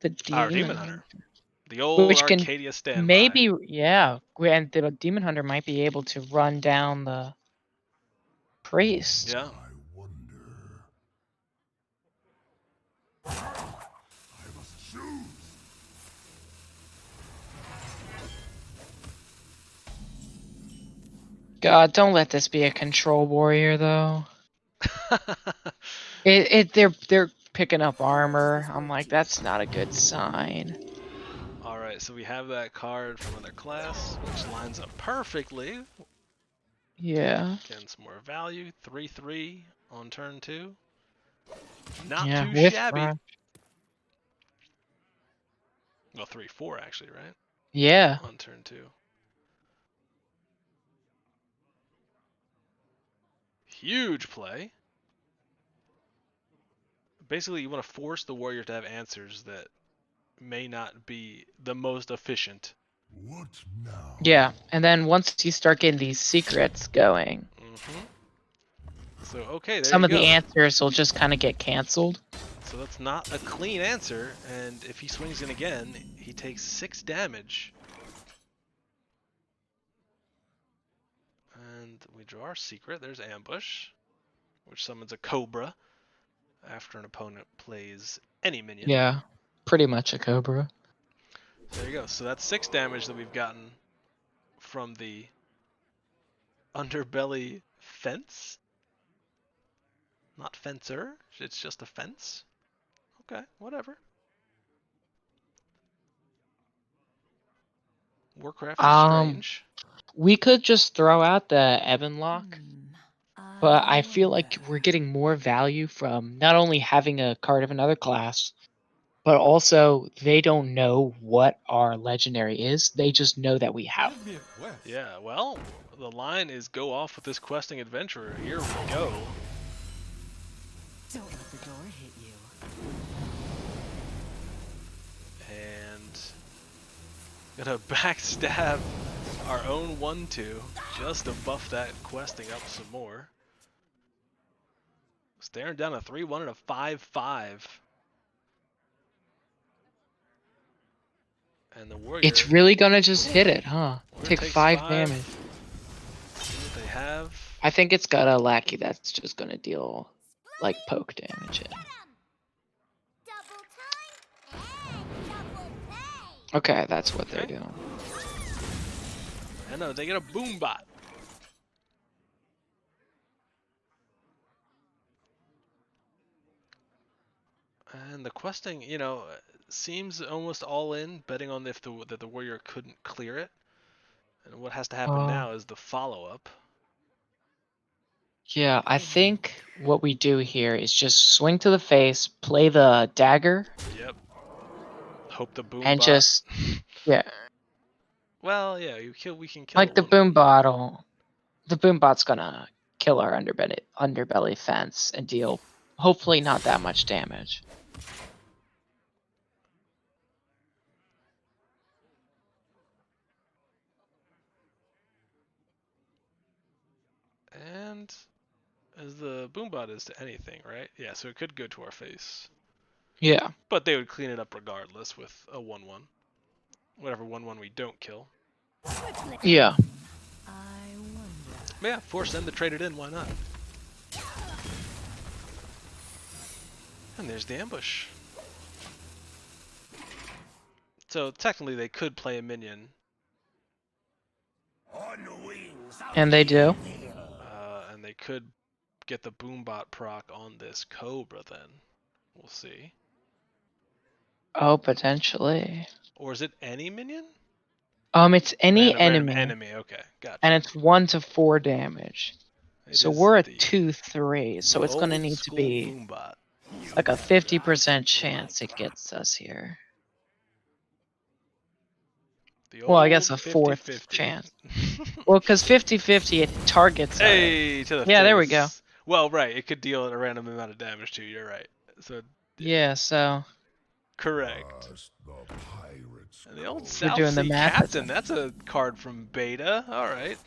The
our
demon
demon hunter,
hunter,
the old
which can
Arcadia standby.
maybe and the demon hunter might be able to run down the priest.
Yeah.
I wonder. I must choose.
God, don't let this be a control warrior though. They're picking up armor. I'm like, that's not a good sign.
All right, so we have that card from another class, which lines up perfectly.
Yeah.
Getting some more value. 3/3 on turn 2. Not
Yeah,
too
with
shabby.
Rush.
Well, 3/4 actually, right?
Yeah.
On turn 2. Huge play. Basically, you want to force the warrior to have answers that may not be the most efficient.
What now?
Yeah, and then once you start getting these secrets going,
So, okay, there
some
you
of the
go.
answers will just kind of get canceled.
So that's not a clean answer, and if he swings in again, he takes 6 damage. And we draw our secret. There's Ambush, which summons a Cobra after an opponent plays any minion.
Yeah, pretty much a Cobra.
So there you go. So that's 6 damage that we've gotten from the Underbelly Fence. Not Fencer, it's just a fence. Okay, whatever. Warcraft is strange.
We could just throw out the Ebon Lock, but I feel like
wonder.
we're getting more value from not only having a card of another class, but also they don't know what our legendary is. They just know that we have.
Give me a quest.
Yeah, well, the line is go off with this questing adventurer. Here we go.
Don't let the door hit you.
And gonna backstab our own 1/2 just to buff that questing up some more. Staring down a 3/1 and a 5/5. And the warrior.
It's really gonna just hit it, huh?
warrior
Take
takes
5 damage.
See what they have.
I think it's got a lackey that's just gonna deal like poke damage in. Okay, that's what they're
Okay.
doing.
And no, they get a boom bot. And the questing, seems almost all in, betting on if that the warrior couldn't clear it. And what has to happen now is the follow-up.
Yeah, I think what we do here is just swing to the face, play the dagger,
Yep. Hope the boom
and
bot.
just yeah,
Well, yeah, we can kill
like the
one.
boom bottle. The boom bot's gonna kill our underbelly fence and deal hopefully not that much damage.
And as the boom bot is to anything, right? Yeah, so it could go to our face.
Yeah.
But they would clean it up regardless with a 1/1. Whatever 1/1 we don't kill.
Quickly.
Yeah.
I wonder.
But yeah, force them to trade it in. Why not? And there's the ambush. So technically they could play a minion,
On the wings of
And they do.
and they could get the Boombot proc on this Cobra then. We'll see.
Oh, potentially.
Or is it any minion?
It's any
Random
enemy,
enemy, okay, gotcha.
and it's 1 to 4 damage.
It
So
is
we're at
the
2-3, so it's going to
old
need to
school
be
Boombot.
like a 50% chance it gets us here.
The
Well, I guess
old
a fourth
50-50.
chance. Well, because 50-50, it targets.
Hey, to the face.
Yeah, there we go.
Well, right, it could deal a random amount of damage to you. You're right. So
Yeah, so
correct.
Past the pirates'
And the old
code.
South
doing the
Sea
math,
Captain. That's a card from Beta. All right.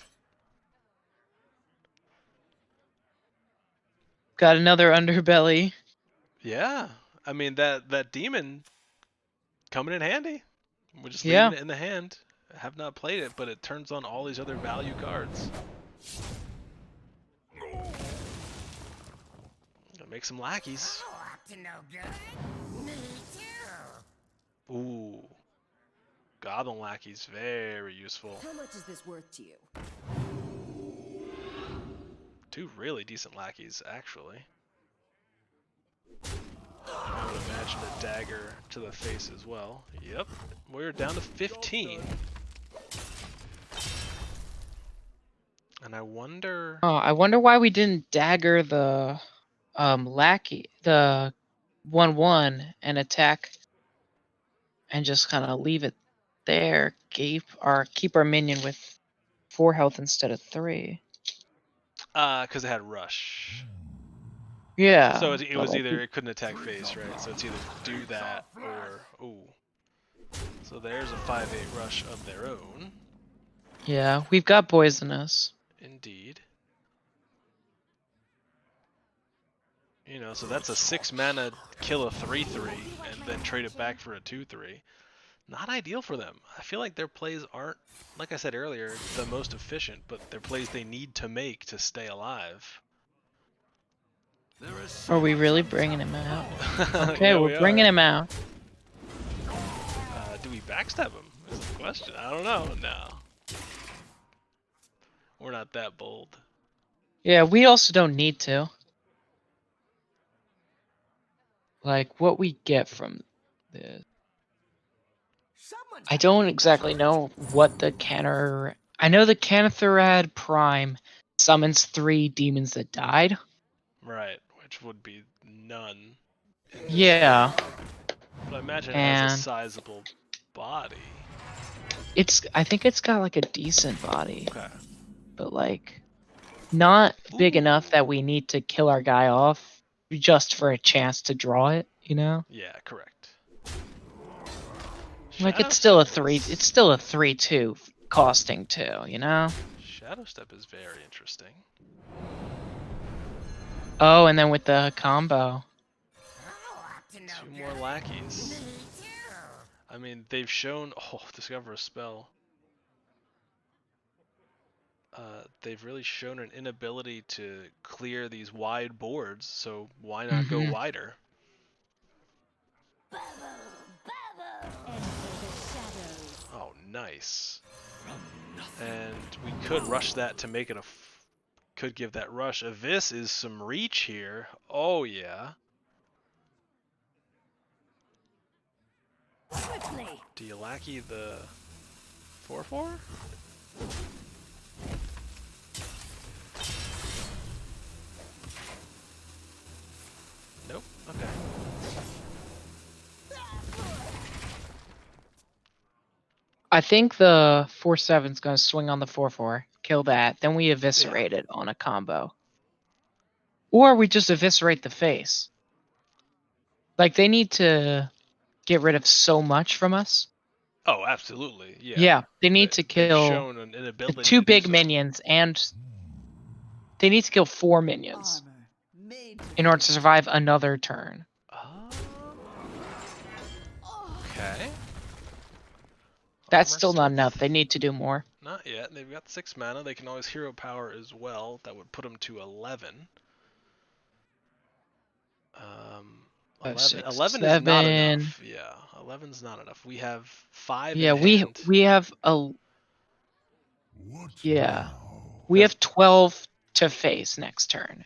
got another underbelly.
Yeah. I mean that demon coming in handy. We're just
Yeah.
leaving it in the hand. I have not played it, but it turns on all these other value cards. Gonna make some lackeys. Ooh. Goblin lackeys, very useful.
How much is this worth to you?
2 really decent lackeys, actually. I would imagine a dagger to the face as well. Yep, we're down to 15. And I wonder...
Oh, I wonder why we didn't dagger the lackey, the 1/1, and attack, and just kind of leave it there. Keep our minion with 4 health instead of 3.
Because it had rush.
Yeah.
So it
but,
was
like,
either it couldn't attack face, right? So it's either do that or... Ooh. So there's a 5/8 rush of their own.
Yeah, we've got poisonous.
Indeed. You know, so that's a 6 mana kill a 3/3 and then trade it back for a 2/3. Not ideal for them. I feel like their plays aren't, like I said earlier, the most efficient, but they're plays they need to make to stay alive.
Are we really bringing him out? Okay,
Yeah,
we're
we
bringing
are.
him out.
Do we backstab him? Is the question. I don't know. No. We're not that bold.
Yeah, we also don't need to. Like, what we get from this. I don't exactly know what the Cantor... I know the Cantharad Prime summons 3 demons that died.
Right, which would be none. In this
Yeah.
deck. But I imagine it has a
And
sizable body.
I think it's got like a decent body,
Okay.
but like not big
Ooh.
enough that we need to kill our guy off just for a chance to draw it, you know?
Yeah, correct.
Like
Shadow
it's still a
Step
3,
is-
it's still a 3/2 costing 2, you know?
Shadow Step is very interesting.
Oh, and then with the combo.
2 more lackeys. I mean, they've shown... Oh, discover a spell. They've really shown an inability to clear these wide boards, so why not go
Mhm.
wider?
Enter the shadows.
Oh, nice. And we could rush that to make it a... Could give that rush. Abyss is some reach here. Oh, yeah.
Quickly.
Do you lackey the 4/4? Nope. Okay.
I think the 4/7's gonna swing on the 4/4, kill that, then we eviscerate it on a combo. Or we just eviscerate the face. Like they need to get rid of so much from us.
Oh, absolutely. Yeah.
Yeah, they need to
They've
kill
shown an
the
inability
2
to do
big
so.
minions, and they need to kill 4 minions
Armor made
in order to survive another turn.
Okay.
That's
Armor
still not
strength.
enough. They need to do more.
Not yet. They've got 6 mana. They can always hero power as well. That would put them to 11.
5,
11.
6,
11 is not
7.
enough. Yeah, 11's not enough. We have 5
Yeah,
in hand.
we have a
What
yeah.
now?
We have 12 to face next turn,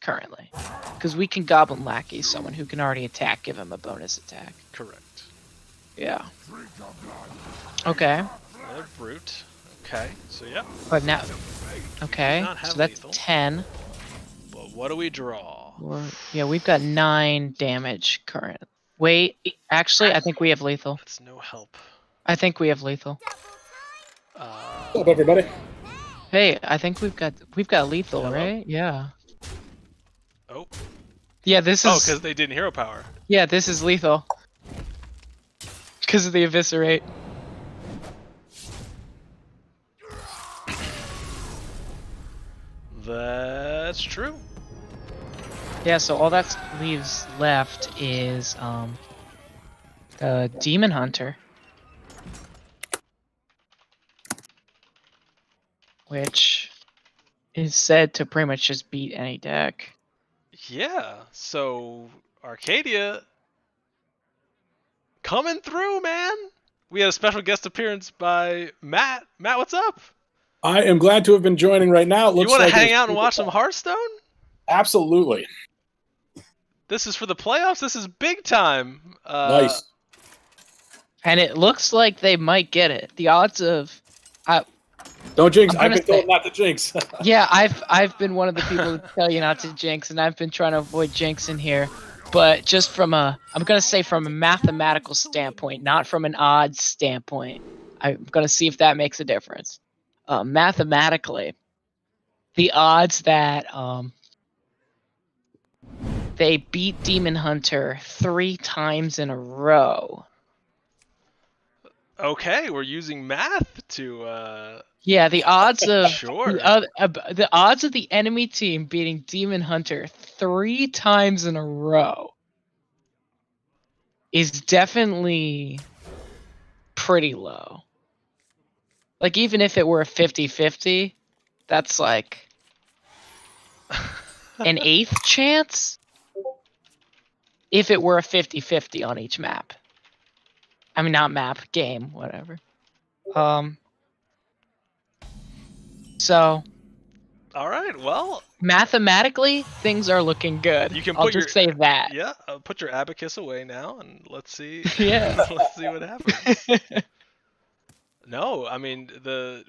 currently. Because we can Goblin Lackey someone who can already attack, give him a bonus attack.
Correct.
Yeah. Okay.
Another brute. Okay, so yeah.
But now, okay,
not have
so that's
lethal.
10.
But what do we draw?
Yeah, we've got 9 damage current. Wait, actually, I think we have lethal.
That's no help.
I think we have lethal.
Uh,
What's up, everybody?
Hey, I think we've got lethal,
Hello?
right? Yeah.
oh.
Yeah, this
Oh,
is
because they didn't hero power.
yeah, this is lethal. Because of the eviscerate.
That's true.
Yeah, so all that leaves left is the Demon Hunter, which is said to pretty much just beat any deck.
Yeah, so Arcadia coming through, man. We had a special guest appearance by Matt. Matt, what's up?
I am glad to have been joining right now. It
You
looks
want to
like
hang
it's
out and watch some Hearthstone?
Absolutely.
This is for the playoffs. This is big time.
Nice.
And it looks like they might get it. The odds of
Don't jinx.
I'm
I've
gonna
been told
say-
not to jinx.
yeah, I've been one of the people who tell you not to jinx, and I've been trying to avoid jinxing here. But just from I'm gonna say from a mathematical standpoint, not from an odds standpoint, I'm gonna see if that makes a difference. Mathematically, the odds that they beat Demon Hunter 3 times in a row.
Okay, we're using math to.
Yeah, the odds of
Sure.
the odds of the enemy team beating Demon Hunter 3 times in a row is definitely pretty low. Like, even if it were a 50-50, that's like an 1/8 chance if it were a 50-50 on each map. I mean, not map, game, whatever. So
All right. Well,
mathematically, things are looking good.
you can
I'll
put
just
your
say that.
yeah. Put your abacus away now, and let's see.
Yeah.
let's see what happens. No, I mean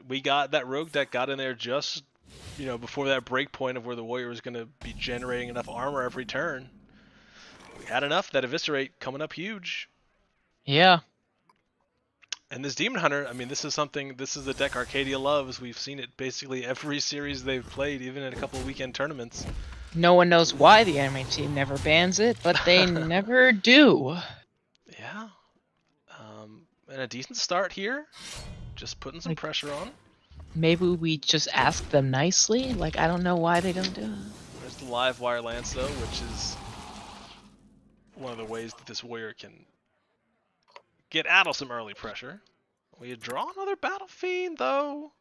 we got that rogue deck got in there just before that break point of where the warrior was going to be generating enough armor every turn. We had enough. That eviscerate coming up huge.
Yeah.
And this demon hunter, I mean, this is the deck Arcadia loves. We've seen it basically every series they've played, even in a couple of weekend tournaments.
No one knows why the enemy team never bans it, but they never do.
Yeah. And a decent start here. Just putting some
Like,
pressure on.
maybe we just ask them nicely. Like, I don't know why they don't do it.
There's the live wire lance though, which is one of the ways that this warrior can get out of some early pressure. We draw another battle fiend though.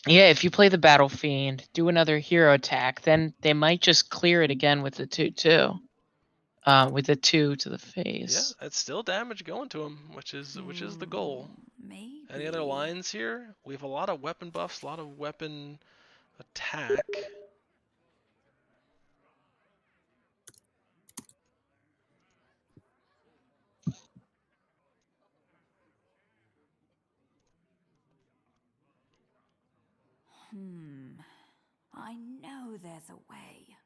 Yeah, if you play the Battle Fiend, do another hero attack, then they might just clear it again with the 2/2. With the 2 to the face.
Yeah, it's still damage going to him, which is the goal.
Maybe.
Any other lines here? We have a lot of weapon buffs, a lot of weapon attack.
I know there's a way.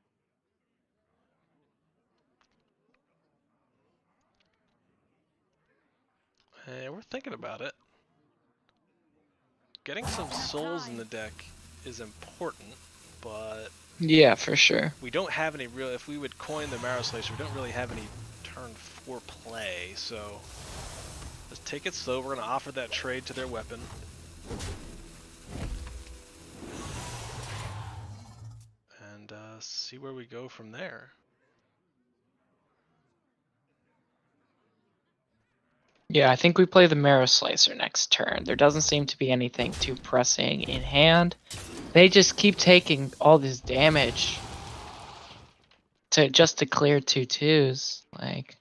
Hey, we're thinking about it. Getting some souls in the deck is important, but
Yeah, for sure.
we don't have any real. If we would coin the Marrow Slicer, we don't really have any turn 4 play, so let's take it slow. We're gonna offer that trade to their weapon. And see where we go from there.
Yeah, I think we play the Marrow Slicer next turn. There doesn't seem to be anything too pressing in hand. They just keep taking all this damage to clear 2/2s. Like,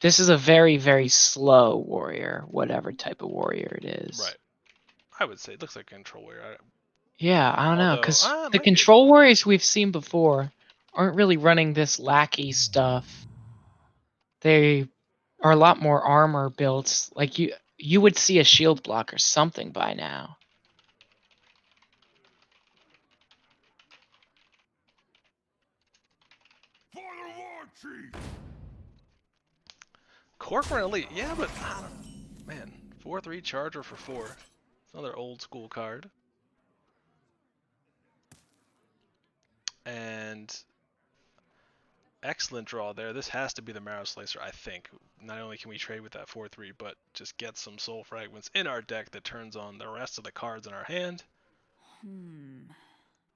this is a very, very slow warrior, whatever type of warrior it is.
Right. I would say it looks like a control warrior.
Yeah, I don't know,
Although,
because
it
the
might be.
control warriors we've seen before aren't really running this lackey stuff. They are a lot more armor builds. Like, you would see a shield block or something by now.
For the war chief!
Corcoran Elite, yeah, but I don't, man, 4/3 Charger for 4. It's another old school card. And excellent draw there. This has to be the Marrow Slicer, I think. Not only can we trade with that 4/3, but just get some Soul Fragments in our deck that turns on the rest of the cards in our hand.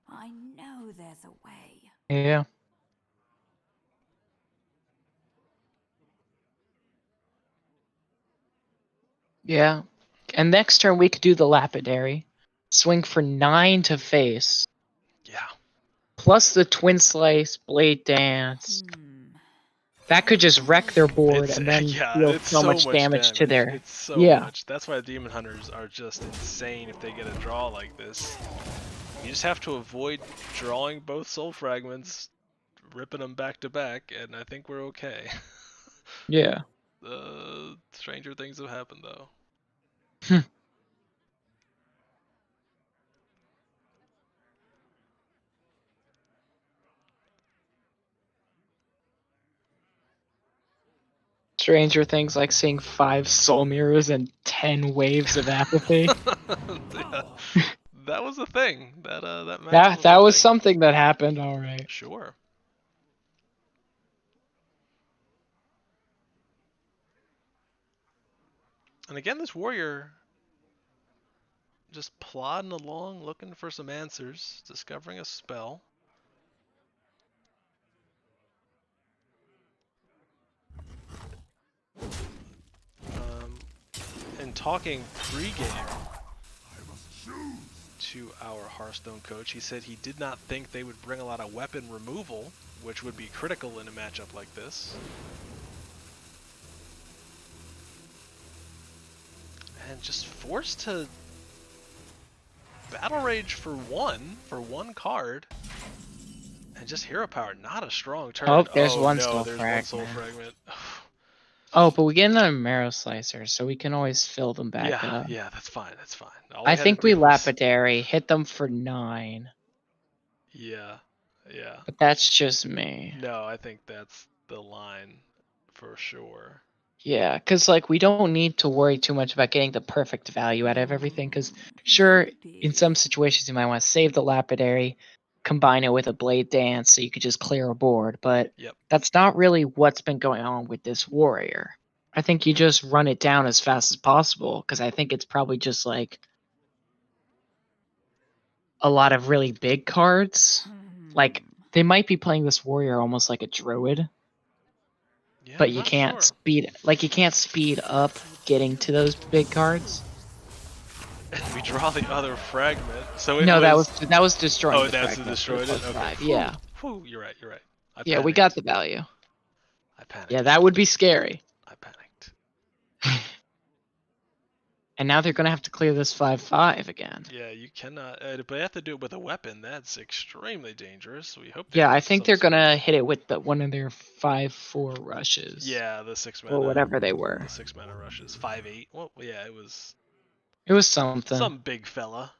I know there's a way.
Yeah. Yeah. And next turn we could do the Lapidary. Swing for 9 to face.
Yeah.
Plus the Twin Slice, Blade Dance. That could just wreck their board
It's
and then
yeah,
deal
it's
so much damage to their.
It's so
Yeah.
much. That's why Demon Hunters are just insane if they get a draw like this. You just have to avoid drawing both Soul Fragments, ripping them back to back, and I think we're okay.
Yeah.
Stranger things have happened though.
Stranger things like seeing 5 Soul Mirrors and 10 waves of apathy.
Yeah, that was a thing. That match
that
a
was
thing.
something that happened, alright.
Sure. And again, this warrior just plodding along, looking for some answers, discovering a spell. And talking pre-game to our Hearthstone coach, he said he did not think they would bring a lot of weapon removal, which would be critical in a matchup like this. And just forced to Battle Rage for one card. And just Hero Power, not a strong turn.
Oh, there's one
no,
Soul
there's
Fragment.
one Soul Fragment.
Oh, but we get another Marrow Slicer, so we can always fill them back up.
Yeah, that's fine, that's fine.
I think we Lapidary, hit them for 9.
Yeah.
But that's just me.
No, I think that's the line for sure.
Yeah, because like we don't need to worry too much about getting the perfect value out of everything. Because sure, in some situations you might want to save the Lapidary, combine it with a Blade Dance, so you could just clear a board. But that's not really what's been going on with this warrior. I think you just run it down as fast as possible, because I think it's probably just like a lot of really big cards. Like they might be playing this warrior almost like a druid.
Yeah,
But
I'm
you
not
can't
sure.
you can't speed up getting to those big cards.
And we draw the other fragment. So it
No,
was...
that was destroying.
Oh,
the
that's
fragment.
destroyed it. Okay.
Yeah.
Whew, you're right.
Yeah, we got the value.
I panicked.
Yeah, that would be scary.
I panicked.
And now they're gonna have to clear this 5/5 again.
Yeah, you cannot. But they have to do it with a weapon. That's extremely dangerous. We hope.
Yeah, I think they're gonna hit it with one of their 5/4 rushes.
Yeah, the 6 mana.
Or whatever they were.
The 6 mana rushes. 5/8. Well, yeah, it was.
It was something.
Some big fella.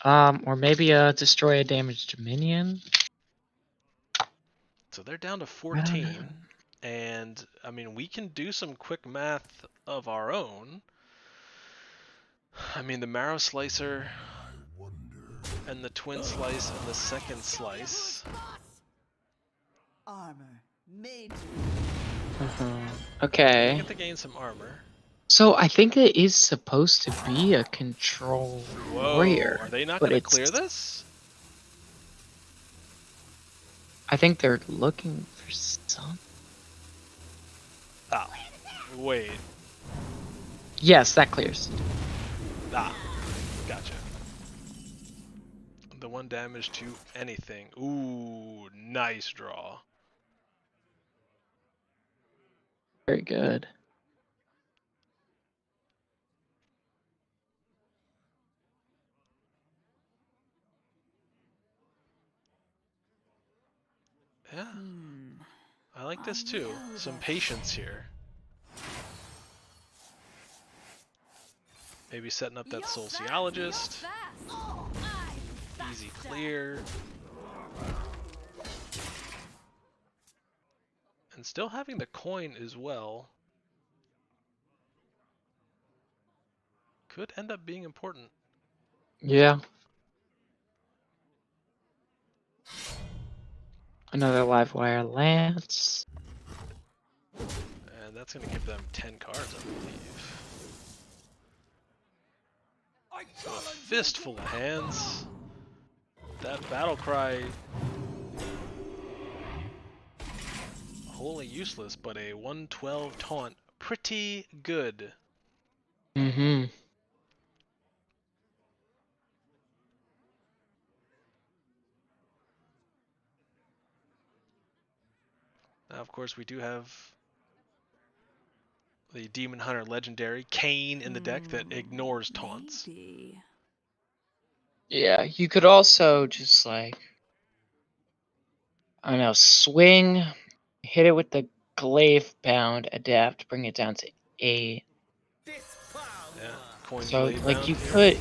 Or maybe destroy a damaged minion.
So they're down to 14, and I mean we can do some quick math of our own. I mean the Marrow Slicer and the Twin Slice and the second slice.
Armor made.
Okay.
We get to gain some armor.
So I think it is supposed to be a control warrior.
Are they not going to clear this?
I think they're looking for some.
Oh, Wait.
Yes, that clears.
Ah, gotcha. The 1 damage to anything. Ooh, nice draw.
Very good.
Yeah,
Hmm.
I like this too.
know
Some
that.
patience here. Maybe setting up that
You're
sociologist.
fast. Oh, I'm
Easy
faster.
clear. And still having the coin as well could end up being important.
Yeah. Another live wire lance.
And that's going to give them 10 cards, I believe. So a fistful of hands. That battle cry, wholly useless, but a 112 taunt, pretty good.
Mm-hmm.
Now, of course, we do have the Demon Hunter legendary Kane in the deck that ignores taunts.
Maybe.
Yeah, you could also just like, I don't know, swing, hit it with the glaive bound, adapt, bring it down to 8.
Yeah, coin
So
blade
like
bound
you
here.
could,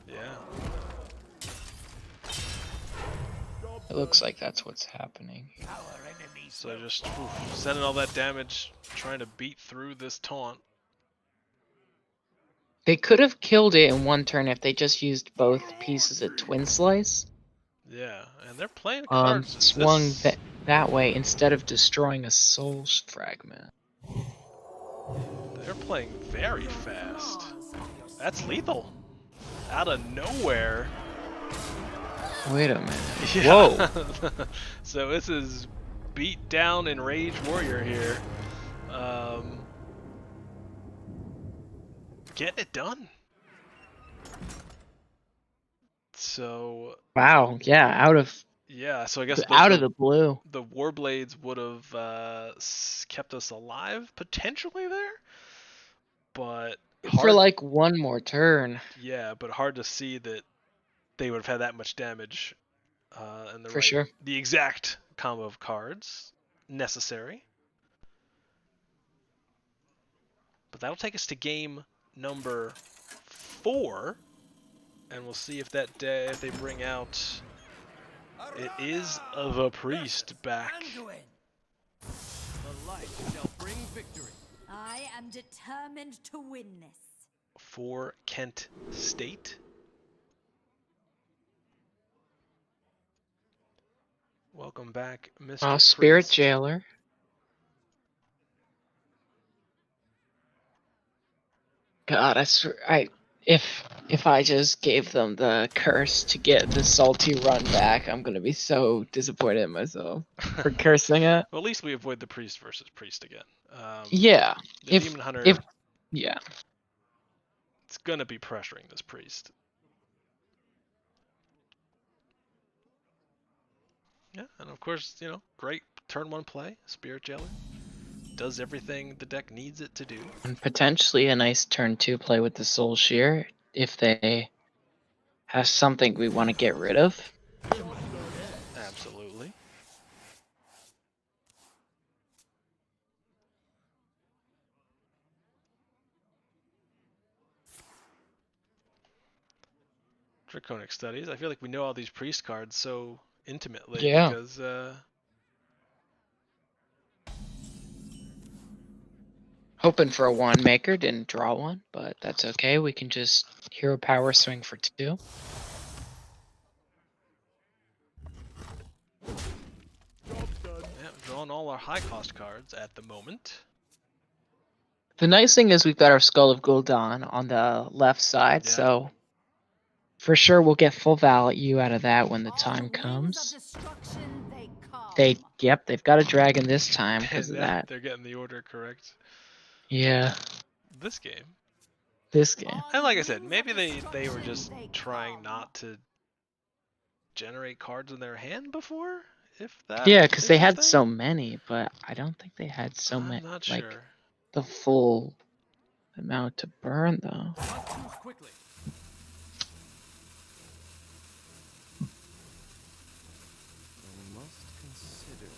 Yeah.
it looks like that's what's happening.
So just sending all that damage, trying to beat through this taunt.
They could have killed it in one turn if they just used both pieces of Twin Slice.
Yeah, and they're playing cards.
Swung
This,
that way instead of destroying a soul fragment.
they're playing very fast. That's lethal. Out of nowhere.
Wait a minute.
Yeah.
Whoa.
So this is beat down enraged warrior here. Getting it done. So
Wow. Yeah.
yeah, so I guess
Out of the blue.
the Warblades would have kept us alive potentially there, but
For
hard.
like one more turn.
Yeah, but hard to see that they would have had that much damage and
For sure.
the exact combo of cards necessary. But that'll take us to game number 4, and we'll see if that if they bring out. It is the priest back.
The light shall bring victory.
I am determined to win this.
For Kent State. Welcome back, Mr.
Spirit
Priest.
Jailer. God, I swear, if I just gave them the curse to get the salty run back, I'm gonna be so disappointed in myself for cursing it.
Well, at least we avoid the priest versus priest again.
Yeah.
The Demon Hunter.
Yeah.
It's gonna be pressuring this priest. Yeah, and of course, great turn 1 play. Spirit Jailer does everything the deck needs it to do.
And potentially a nice turn 2 play with the Soul Shear if they have something we want to get rid of.
Absolutely. Draconic Studies. I feel like we know all these priest cards so intimately because
Hoping for a wand maker, didn't draw one, but that's okay. We can just hero power swing for 2.
yeah, drawing all our high cost cards at the moment.
The nice thing is we've got our Skull of Gul'dan on the left side,
Yeah.
so for sure we'll get full value out of that when the time
On the wings of
comes.
destruction they come.
They've got a dragon this time because of
Now
that.
they're getting the order correct.
Yeah,
This game.
this game.
And like I said, maybe they were just trying not to generate cards in their hand before, if that
Yeah, because
is
they
a
had
thing.
so many, but I don't think they had so
I'm
many.
not
Like
sure.
the full amount to burn though.
Must choose quickly. I must consider.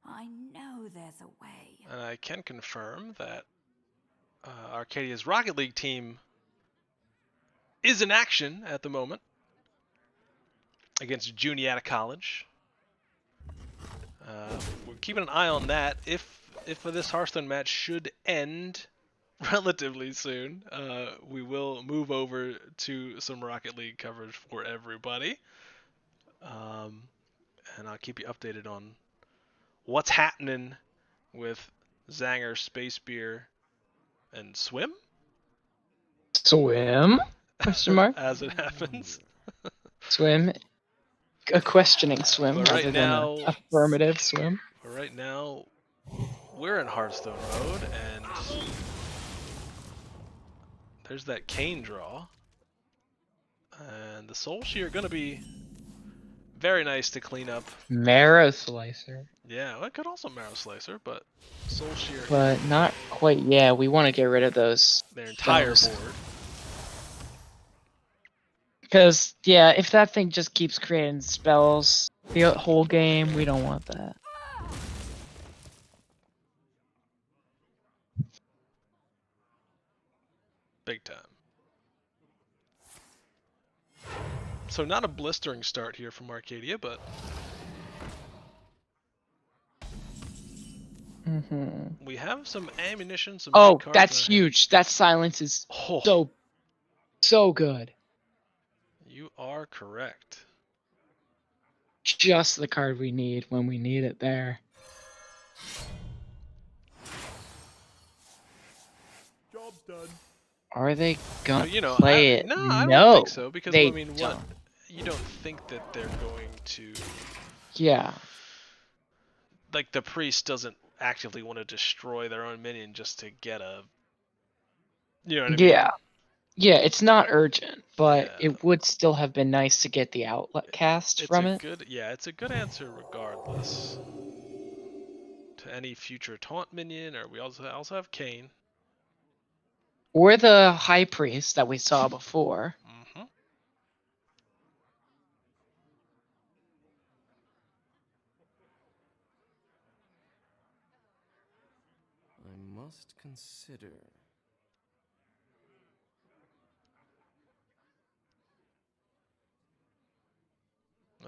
I know there's a way.
And I can confirm that Arcadia's Rocket League team is in action at the moment against Juniata College. We're keeping an eye on that. If this Hearthstone match should end relatively soon, we will move over to some Rocket League coverage for everybody. And I'll keep you updated on what's happening with Zanger, Space Beer, and Swim.
Swim? Question mark?
As it happens.
Swim. A questioning swim
But
rather than an affirmative swim.
right now, we're in Hearthstone mode, and there's that Kane draw. And the Soul Shear are going to be very nice to clean up.
Marrow Slicer.
Yeah, well, it could also Marrow Slicer, but Soul Shear.
But not quite. Yeah, we want to get rid of those.
Their entire
spells.
board.
Because, yeah, if that thing just keeps creating spells the whole game, we don't want that.
Big time. So not a blistering start here from Arcadia, but we have some ammunition, some
Oh,
big cards
that's
in our hand.
huge. That silence is
Oh,
so good.
you are correct.
Just the card we need when we need it there.
Job's done.
Are they gonna
You know,
play it?
No,
No,
I don't think so. Because
they
I mean, what?
don't.
You don't think that they're going to?
Yeah.
Like the priest doesn't actively want to destroy their own minion just to get a. You know what I mean?
Yeah. Yeah, it's not urgent, but
Yeah.
it would still have been nice to get the outlet cast
It's
from
a
it.
good, yeah, it's a good answer regardless. To any future taunt minion, or we also have Kane.
Or the High Priest that we saw before.
Mm-hmm.
I must consider.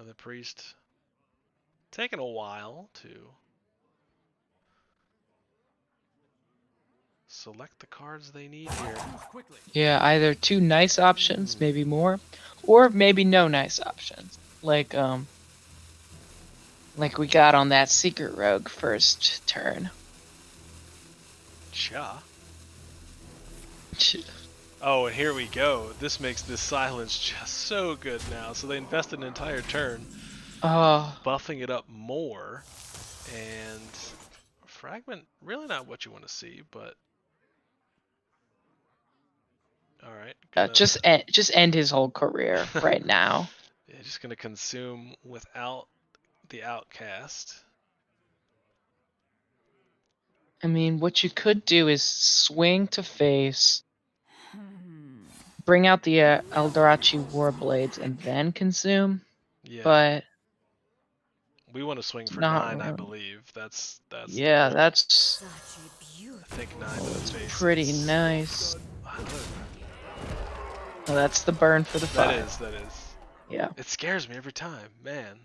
The priest taking a while to select the cards they need here.
Choose quickly.
Yeah, either two nice options, maybe more, or maybe no nice options. Like we got on that Secret Rogue first turn.
Cha. Oh, and here we go. This makes this silence just so good now. So they invested an entire turn buffing it up more. And Fragment, really not what you want to see, but alright.
Just end his whole career right now.
Yeah, just gonna consume without the outcast.
I mean, what you could do is swing to face, bring out the Eldrachi Warblades, and then consume.
Yeah.
But
We want to swing for
Not
9, I
really.
believe. That's the
Yeah,
goal.
that's
Such a beautiful.
I think 9 to the face.
pretty nice.
Oh,
Well, that's the burn for the 5.
that is.
Yeah.
It scares me every time, man.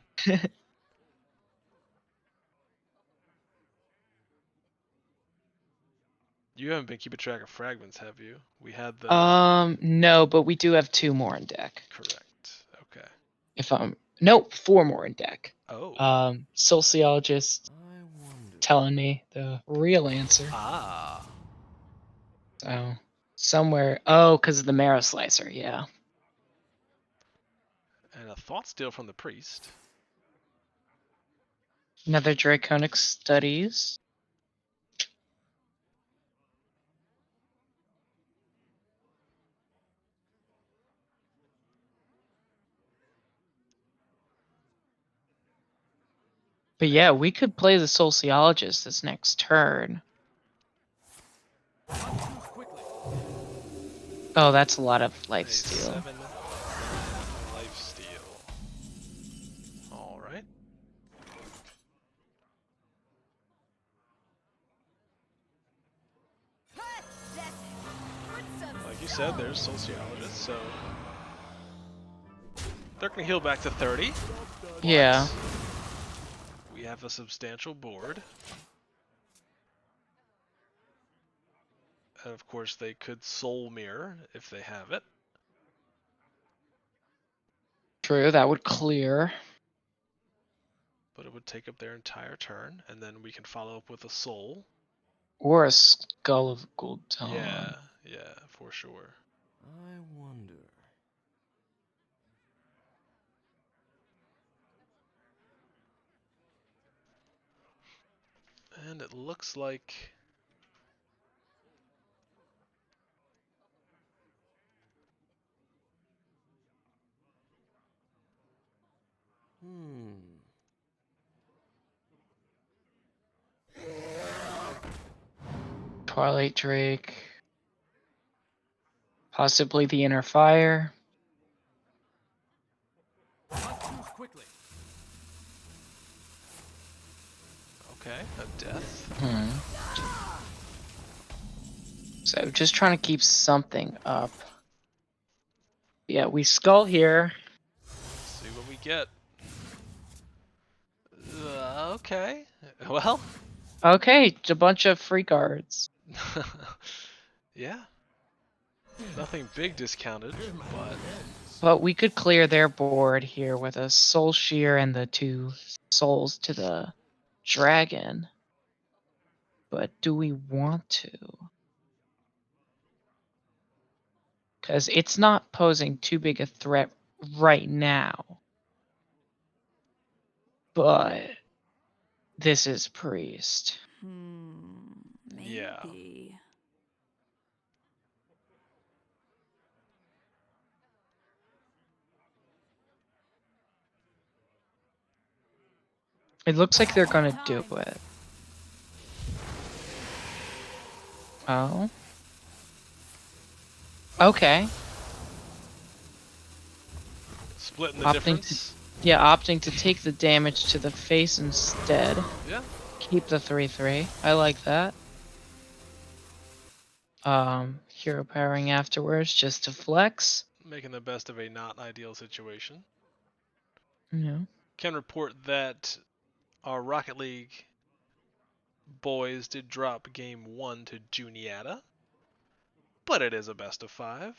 You haven't been keeping track of fragments, have you? We had the
No, but we do have 2 more in deck.
correct. Okay.
Nope, 4 more in deck.
Oh.
Sociologist
I wonder.
telling me the real answer.
Ah.
So somewhere. Oh, because of the marrow slicer. Yeah.
And a thought steal from the priest.
Another draconic studies. But yeah, we could play the sociologist this next turn.
Quickly.
Oh, that's a lot of life
A
steal.
7 life steal. All right. Like you said, there's sociologists, so they're gonna heal back to 30.
Yeah.
We have a substantial board. And of course, they could soul mirror if they have it.
True, that would clear.
But it would take up their entire turn, and then we can follow up with a soul.
Or a skull of Gul'dan.
Yeah, for sure.
I wonder.
And it looks like
Twilight Drake. Possibly the Inner Fire.
Quickly.
okay, a death.
So just trying to keep something up. Yeah, we skull here.
See what we get. Okay. Well.
Okay, a bunch of free cards.
Yeah. Nothing big discounted, but
But we could clear their board here with a Soul Shear and the 2 souls to the dragon. But do we want to? Because it's not posing too big a threat right now. But this is priest.
Maybe.
Yeah.
It looks like they're gonna do it. Oh. Okay.
splitting the
Opting
difference.
Opting to take the damage to the face instead.
Yeah.
Keep the 3/3. I like that. Hero powering afterwards just to flex.
Making the best of a not ideal situation.
Yeah.
Can report that our Rocket League boys did drop game 1 to Juniata, but it is a best of 5.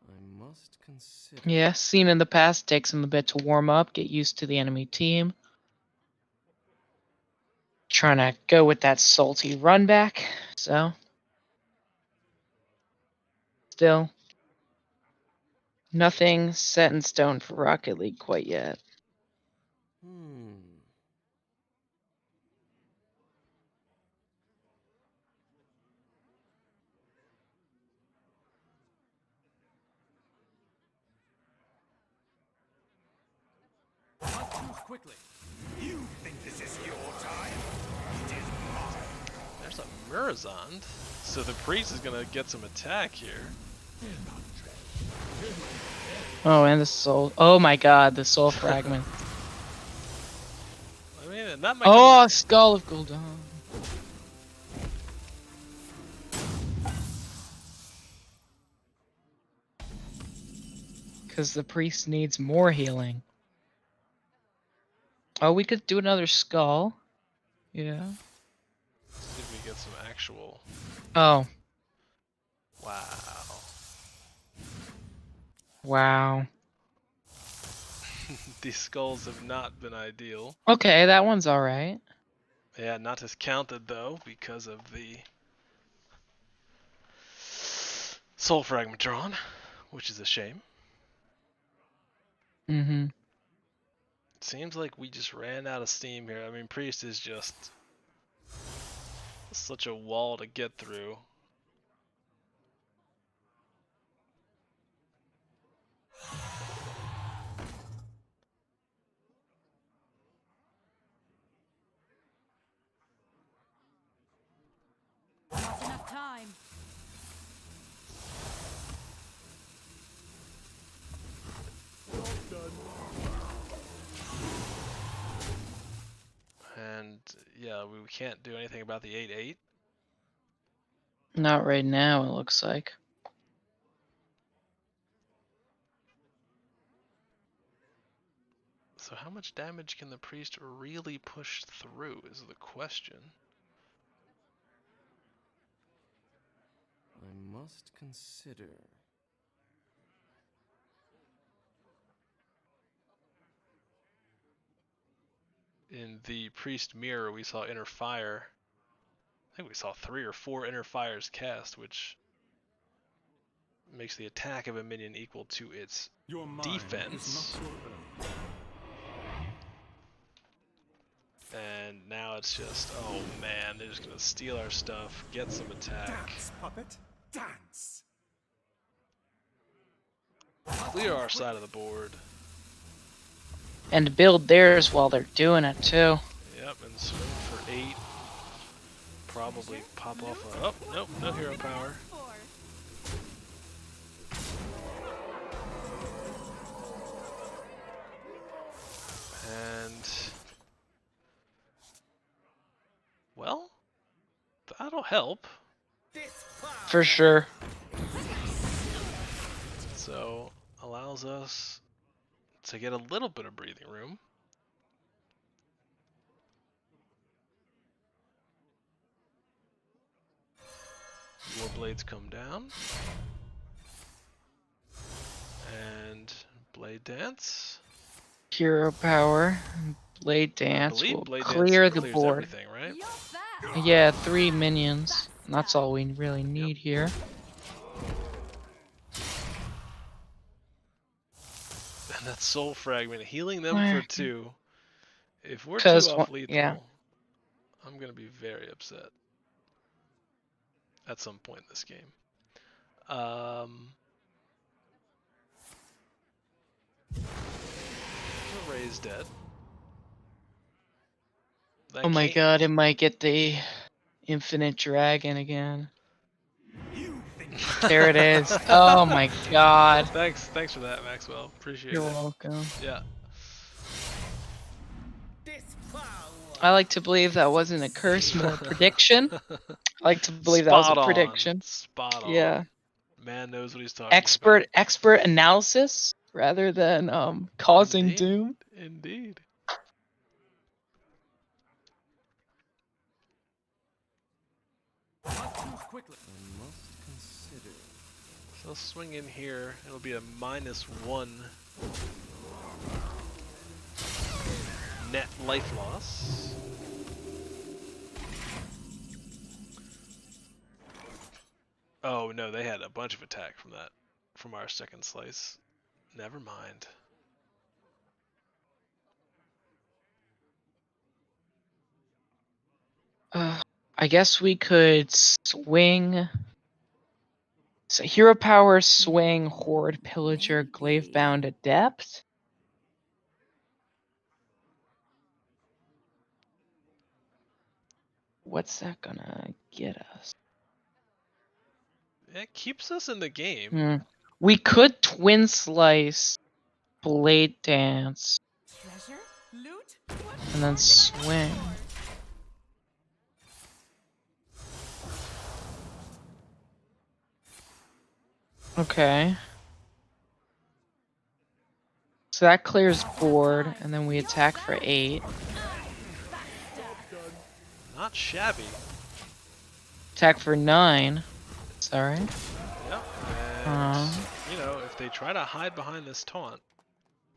I must consider.
Yeah, seen in the past, takes them a bit to warm up, get used to the enemy team. Trying to go with that salty run back, so. Still. Nothing set in stone for Rocket League quite yet.
Quickly.
You think this is your time? It is mine.
There's a Murazond, so the priest is gonna get some attack here.
Oh, and the soul. Oh my god, the soul fragment.
I mean, that might
Oh,
come.
Skull of Gul'dan. Because the priest needs more healing. Oh, we could do another skull. Yeah.
See if we get some actual.
Oh,
Wow.
wow.
These skulls have not been ideal.
Okay, that one's alright.
Yeah, not as counted though because of the soul fragment drawn, which is a shame.
Mm-hmm.
Seems like we just ran out of steam here. I mean, priest is just such a wall to get through.
Not enough time.
And yeah, we can't do anything about the 8/8.
Not right now, it looks like.
So how much damage can the priest really push through is the question.
I must consider.
In the priest mirror, we saw inner fire. I think we saw 3 or 4 inner fires cast, which makes the attack of a minion equal to its
Your mind
defense.
is not your own.
And now it's just, oh man, they're just gonna steal our stuff, get some attack,
Dance, puppet, dance.
clear our side of the board.
And build theirs while they're doing it, too.
Yep, and swing for 8. Probably pop off a, oh, nope, no hero power. And, well, that'll help.
For sure.
So, allows us to get a little bit of breathing room. More blades come down. And blade dance.
Hero power. Blade
I
dance
believe
will
blade
clear
dance
the
clears
board.
everything, right?
You're fast.
Yeah, 3 minions. That's all we really need here.
And that soul fragment, healing them
Where?
for 2. If we're 2
'Cause
off
yeah.
lethal, I'm gonna be very upset at some point in this game. Ray's dead. That
Oh my
can't-
god, it might get the infinite dragon again.
You think
There it is. Oh my god.
Thanks for that, Maxwell. Appreciate
You're
it.
welcome.
Yeah.
I like to believe that wasn't a curse, more a prediction. I like to believe that was a
Spot on.
prediction.
Spot on.
Yeah.
Man knows what he's talking about.
Expert analysis rather than causing
Indeed.
doom.
Indeed.
Not too quickly. I must consider.
So swing in here. It'll be a -1 net life loss. Oh no, they had a bunch of attack from that, from our second slice. Never mind.
I guess we could swing. So hero power, swing, horde, pillager, glavebound, adept. What's that gonna get us?
It keeps us in the game.
Hmm. We could twin slice, blade dance,
Treasure? Loot? What?
and then swing. Okay. So that clears board, and then we attack for 8.
Not shabby.
Attack for 9. Sorry.
Yep. And, you know, if they try to hide behind this taunt,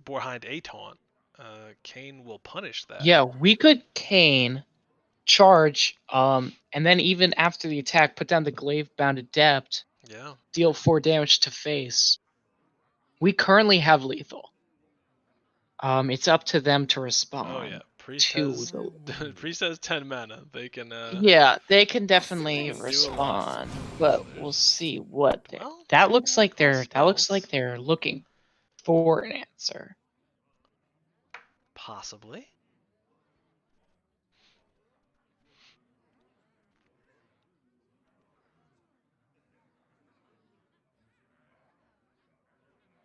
behind a taunt, Kane will punish that.
Yeah, we could Kane, charge, and then even after the attack, put down the glaive bound adept,
Yeah.
deal 4 damage to face. We currently have lethal. It's up to them to respond.
Oh yeah. Priest
to
has
the
Priest has 10 mana. They can
Yeah, they can definitely
do a lot.
respond, but we'll see what they
Well,
that looks like
plus
they're looking for an answer.
possibly.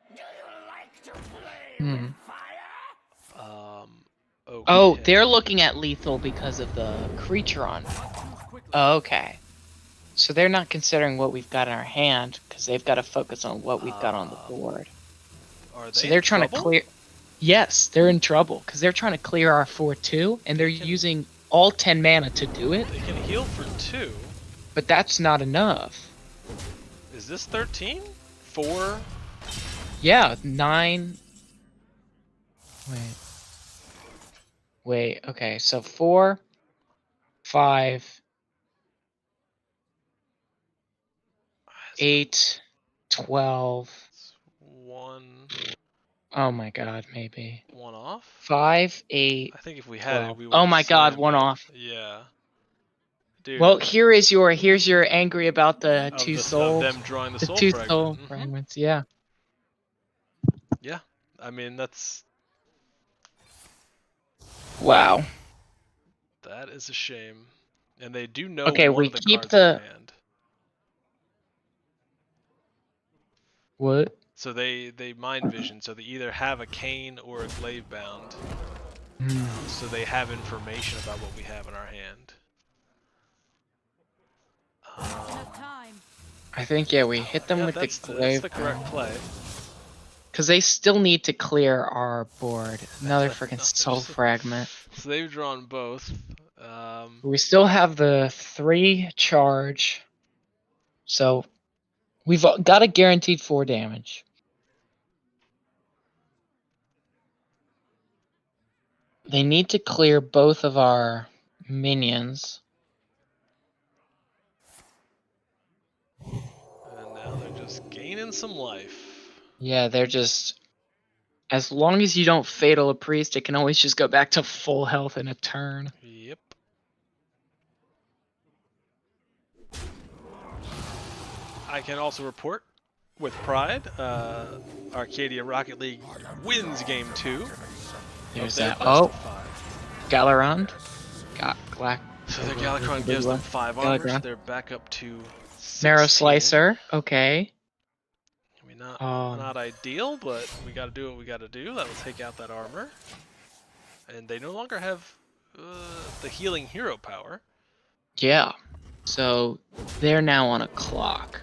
Do you like to play
Hmm.
with fire?
Okay.
Oh, they're looking at lethal because of the creature on. Okay. So they're not considering what we've got in our hand because they've got to focus on what we've got on the board.
Are they
So they're trying
trouble?
to clear. Yes, they're in trouble because they're trying to clear our 4/2, and they're using all 10 mana to do it.
They can heal for 2.
But that's not enough.
Is this 13? 4?
Yeah, 9. Wait, okay, so 4, 5, 8, 12.
1.
Oh my god, maybe.
1 off?
5, 8.
I think if we had
12.
it, we would.
Oh my god, 1 off.
Yeah. Dude.
Well, here's your angry about the
of
2
the,
souls.
Of them drawing the soul
2
fragment.
soul fragments, yeah.
Yeah. I mean, that's.
Wow.
That is a shame. And they do know
Okay,
one
we
of the
keep
cards in their hand.
What?
So they mind vision, so they either have a cane or a glaive bound. So they have information about what we have in our hand.
Enough time.
I think, yeah, we hit them with the glaive.
That's the correct play.
Because they still need to clear our board. Another freaking soul fragment.
So they've drawn both.
We still have the 3 charge. So we've got a guaranteed 4 damage. They need to clear both of our minions.
And now they're just gaining some life.
Yeah, they're just... As long as you don't fatal a priest, it can always just go back to full health in a turn.
Yep. I can also report with pride, Arcadia Rocket League wins game 2.
There's that. Oh, Galarond.
So their Galakron gives them 5 armor, they're back up to 16.
Marrow Slicer, okay.
I mean, not ideal, but we gotta do what we gotta do. That'll take out that armor. And they no longer have the healing hero power.
Yeah, so they're now on a clock.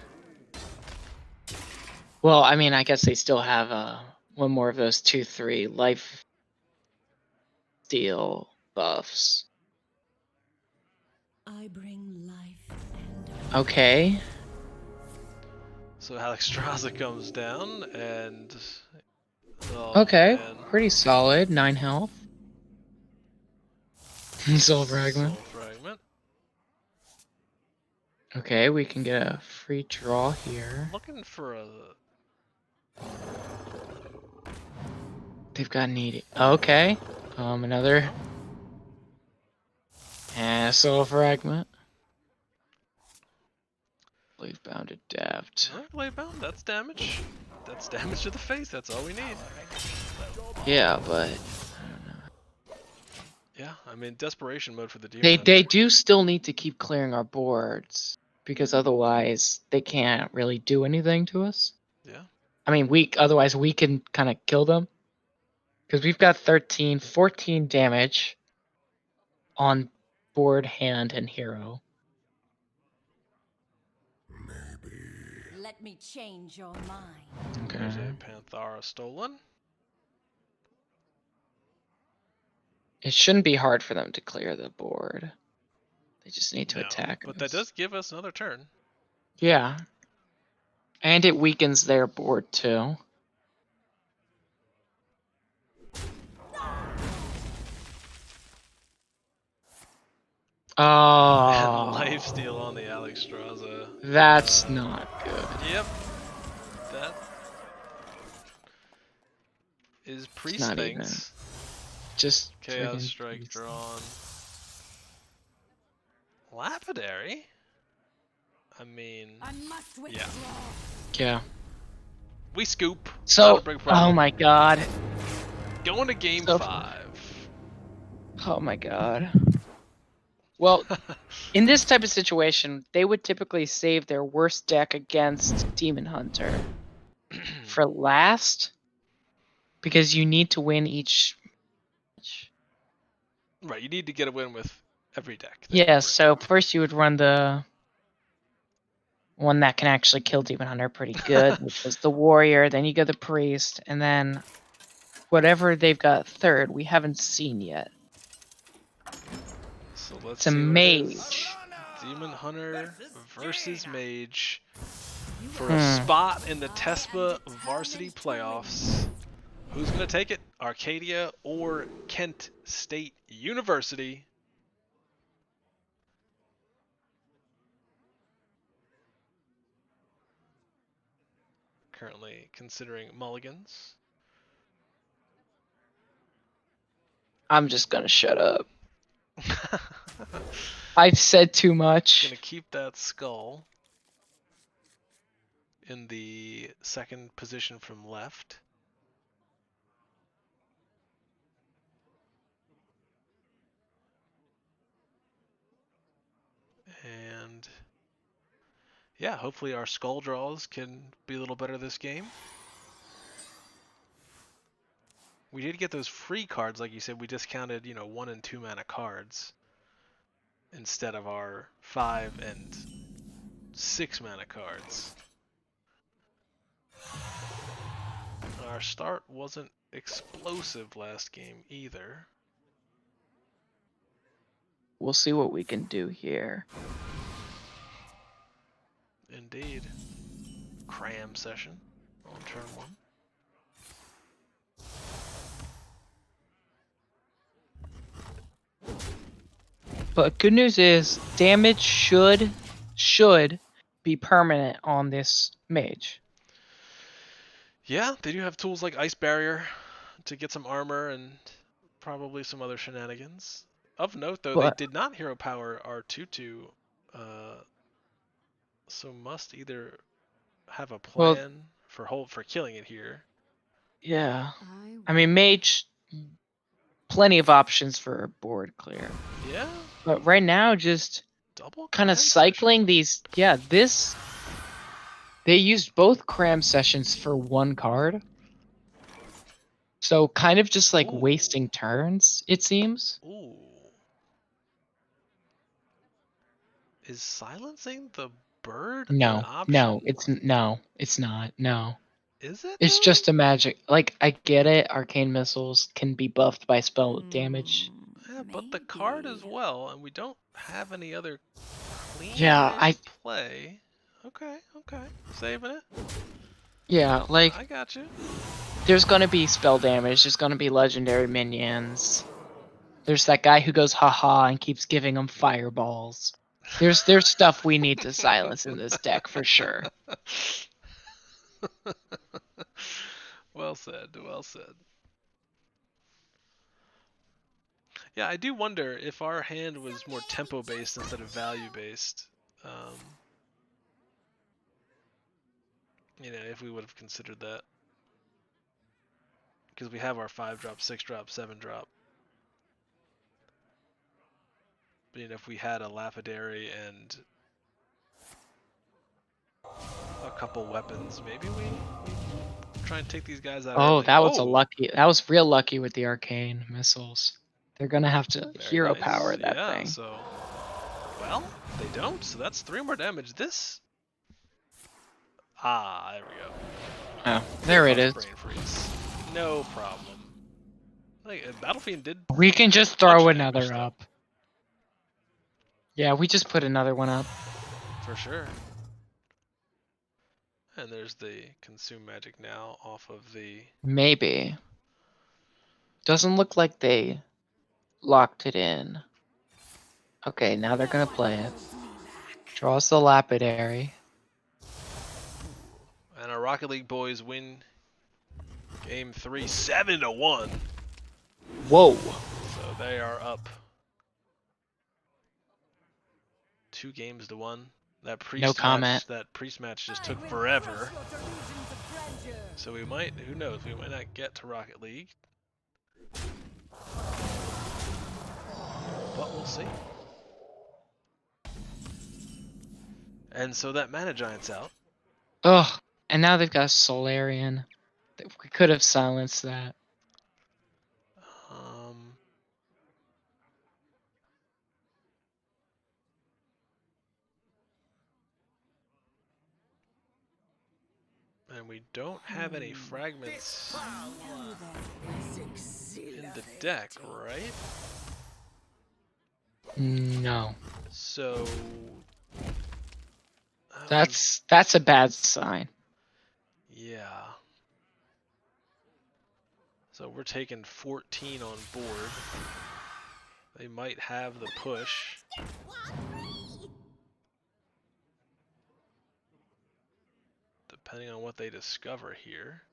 Well, I mean, I guess they still have one more of those 2/3 life steal buffs.
I bring life and
Okay.
So Alexstrasza comes down and...
Okay,
man.
pretty solid. 9 health. Soul Fragment.
Soul Fragment.
Okay, we can get a free draw here.
Looking for a...
They've got needy. Okay. Another. Soul Fragment. Glaive Bound Adept.
Glaive Bound, that's damage. That's damage to the face, that's all we need.
Yeah, but...
Yeah, I mean, desperation mode for the demon.
They do still need to keep clearing our boards. Because otherwise, they can't really do anything to us.
Yeah.
I mean, otherwise we can kind of kill them. Because we've got 13, 14 damage on board, hand, and hero.
Let me change your mind.
Okay.
There's a Panthara stolen.
It shouldn't be hard for them to clear the board. They just need to
No,
attack
but
us.
that does give us another turn.
Yeah. And it weakens their board too.
And
Oh,
lifesteal on the Alex Straza.
that's not good.
Yep. That is
It's not even.
Priestlings.
Just
Chaos
friggin'
Strike
please.
drawn. Lapidary? I mean,
I must withdraw.
yeah.
Yeah.
We scoop. Not a
So,
big problem.
oh my god.
Going to game
So-
5.
Oh my god. Well, in this type of situation, they would typically save their worst deck against Demon Hunter for last because you need to win each.
Right, you need to get a win with every deck. that
Yeah,
you bring.
so first you would run the one that can actually kill Demon Hunter pretty good, which was the Warrior, then you go the Priest, and then whatever they've got third, we haven't seen yet.
So let's
It's a
see what it is.
Mage.
Demon Hunter versus Mage for
Hmm.
a spot in the TESPA Varsity playoffs. Who's going to take it? Arcadia or Kent State University? Currently considering mulligans.
I'm just gonna shut up. I've said too much.
Gonna keep that skull in the second position from left. And yeah, hopefully our skull draws can be a little better this game. We did get those free cards, like you said. We discounted, 1 and 2 mana cards instead of our 5 and 6 mana cards. Our start wasn't explosive last game either.
We'll see what we can do here.
Indeed. Cram session on turn 1.
But good news is damage should be permanent on this mage.
Yeah, they do have tools like Ice Barrier to get some armor and probably some other shenanigans. Of note, though, they
But-
did not hero power our Tutu, so must either have a
Well-
plan for killing it here.
Yeah. I mean, mage, plenty of options for board clear.
Yeah,
But right now, just
double
kind of
cram
cycling
session.
these. Yeah, this. They used both cram sessions for one card. So kind of just like
Ooh.
wasting turns, it seems.
Ooh. Is silencing the bird an option?
No, it's not. No.
Is it?
It's
though?
just a magic. Like, I get it. Arcane missiles can be buffed by spell damage.
Yeah, but the card as well, and we don't have any other clean
Yeah,
ways to play. Okay. Saving it.
Yeah, like,
I got you.
there's gonna be spell damage. There's gonna be legendary minions. There's that guy who goes haha and keeps giving them fireballs. There's stuff we need to silence in this deck for sure.
Well said. Well said. Yeah, I do wonder if our hand was more tempo based instead of value based. If we would have considered that. Because we have our 5-drop, 6-drop, 7-drop. But if we had a lapidary and a couple weapons, maybe we try and take these guys out
Oh,
early.
that was a
Oh,
lucky. That was real lucky with the arcane missiles. They're gonna have to
very
hero
nice.
power that
Yeah,
thing.
so well, they don't. So that's 3 more damage. This there we go.
Oh, there it is.
Brain freeze. No problem. Like Battlefiend did
We can just
much
throw
damage,
another
though,
up. Yeah, we just put another one up.
for sure. And there's the consume magic now off of the.
Maybe. Doesn't look like they locked it in. Okay, now they're gonna play it. Draws the lapidary.
And our Rocket League boys win game 3, 7-1.
Whoa.
So they are up 2 games to 1. That
No comment.
priest match just took forever. So we might, who knows, we might not get to Rocket League. But we'll see. And so that Mana Giant's out.
Ugh. And now they've got Solarian. We could have silenced that.
Um, and we don't have any fragments in the deck, right?
No.
So
That's a bad sign.
yeah. So we're taking 14 on board. They might have the push. Depending on what they discover here.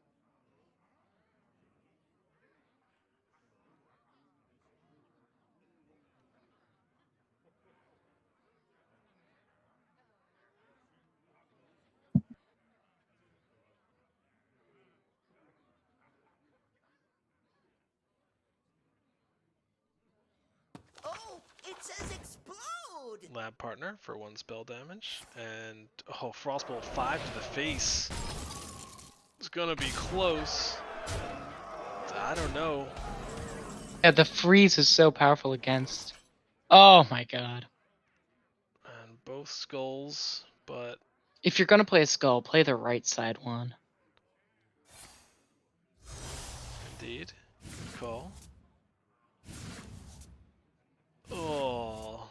Oh, it says explode!
Lab partner for 1 spell damage. And Frostbolt 5 to the face. It's gonna be close. I don't know.
Yeah, the freeze is so powerful against. Oh my god.
And both skulls, but
If you're gonna play a skull, play the right side one.
indeed. Good call. Oh,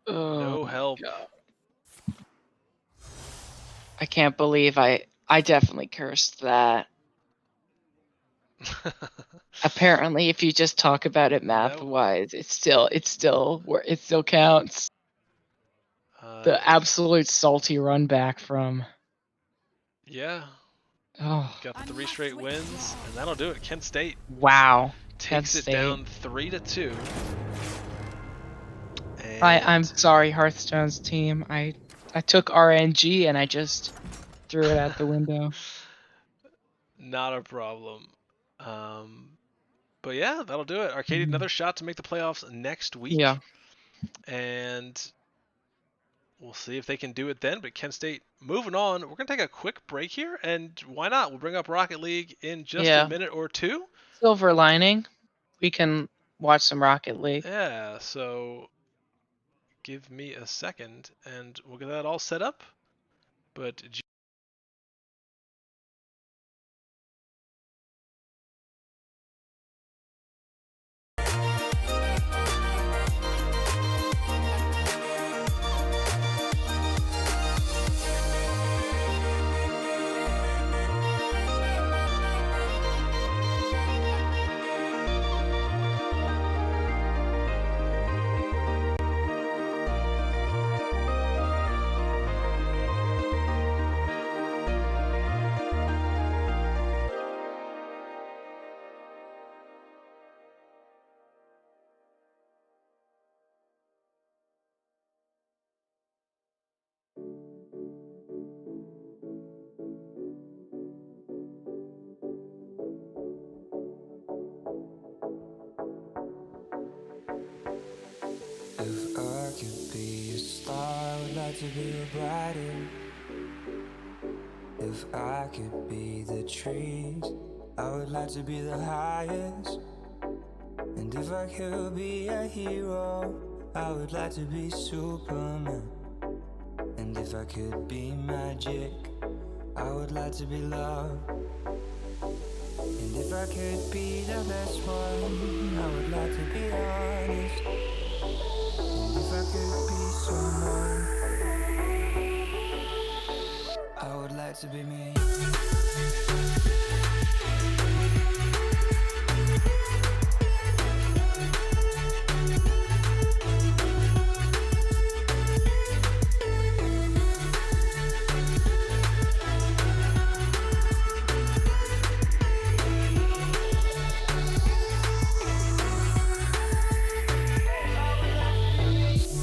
Oh,
no help.
God. I can't believe I definitely cursed that. Apparently, if you just talk about it math-wise, it still counts. The absolute salty run back from.
Yeah.
Oh.
Got 3 straight wins, and that'll do it. Kent State
Wow.
takes it down 3-2.
I'm sorry, Hearthstone's team. I took RNG and I just threw it out the window.
Not a problem. But yeah, that'll do it. Arcadia, another shot to make the playoffs next week.
Yeah.
And we'll see if they can do it then. But Kent State, moving on. We're going to take a quick break here. And why not? We'll bring up Rocket League in just a minute or two.
Silver lining. We can watch some Rocket League.
Yeah, so give me a second and we'll get that all set up. But
If I could be a star, I'd like to be a brighter. If I could be the trees, I would like to be the highest. And if I could be a hero, I would like to be Superman. And if I could be magic, I would like to be love. And if I could be the best one, I would like to be honest. And if I could be someone, I would like to be me.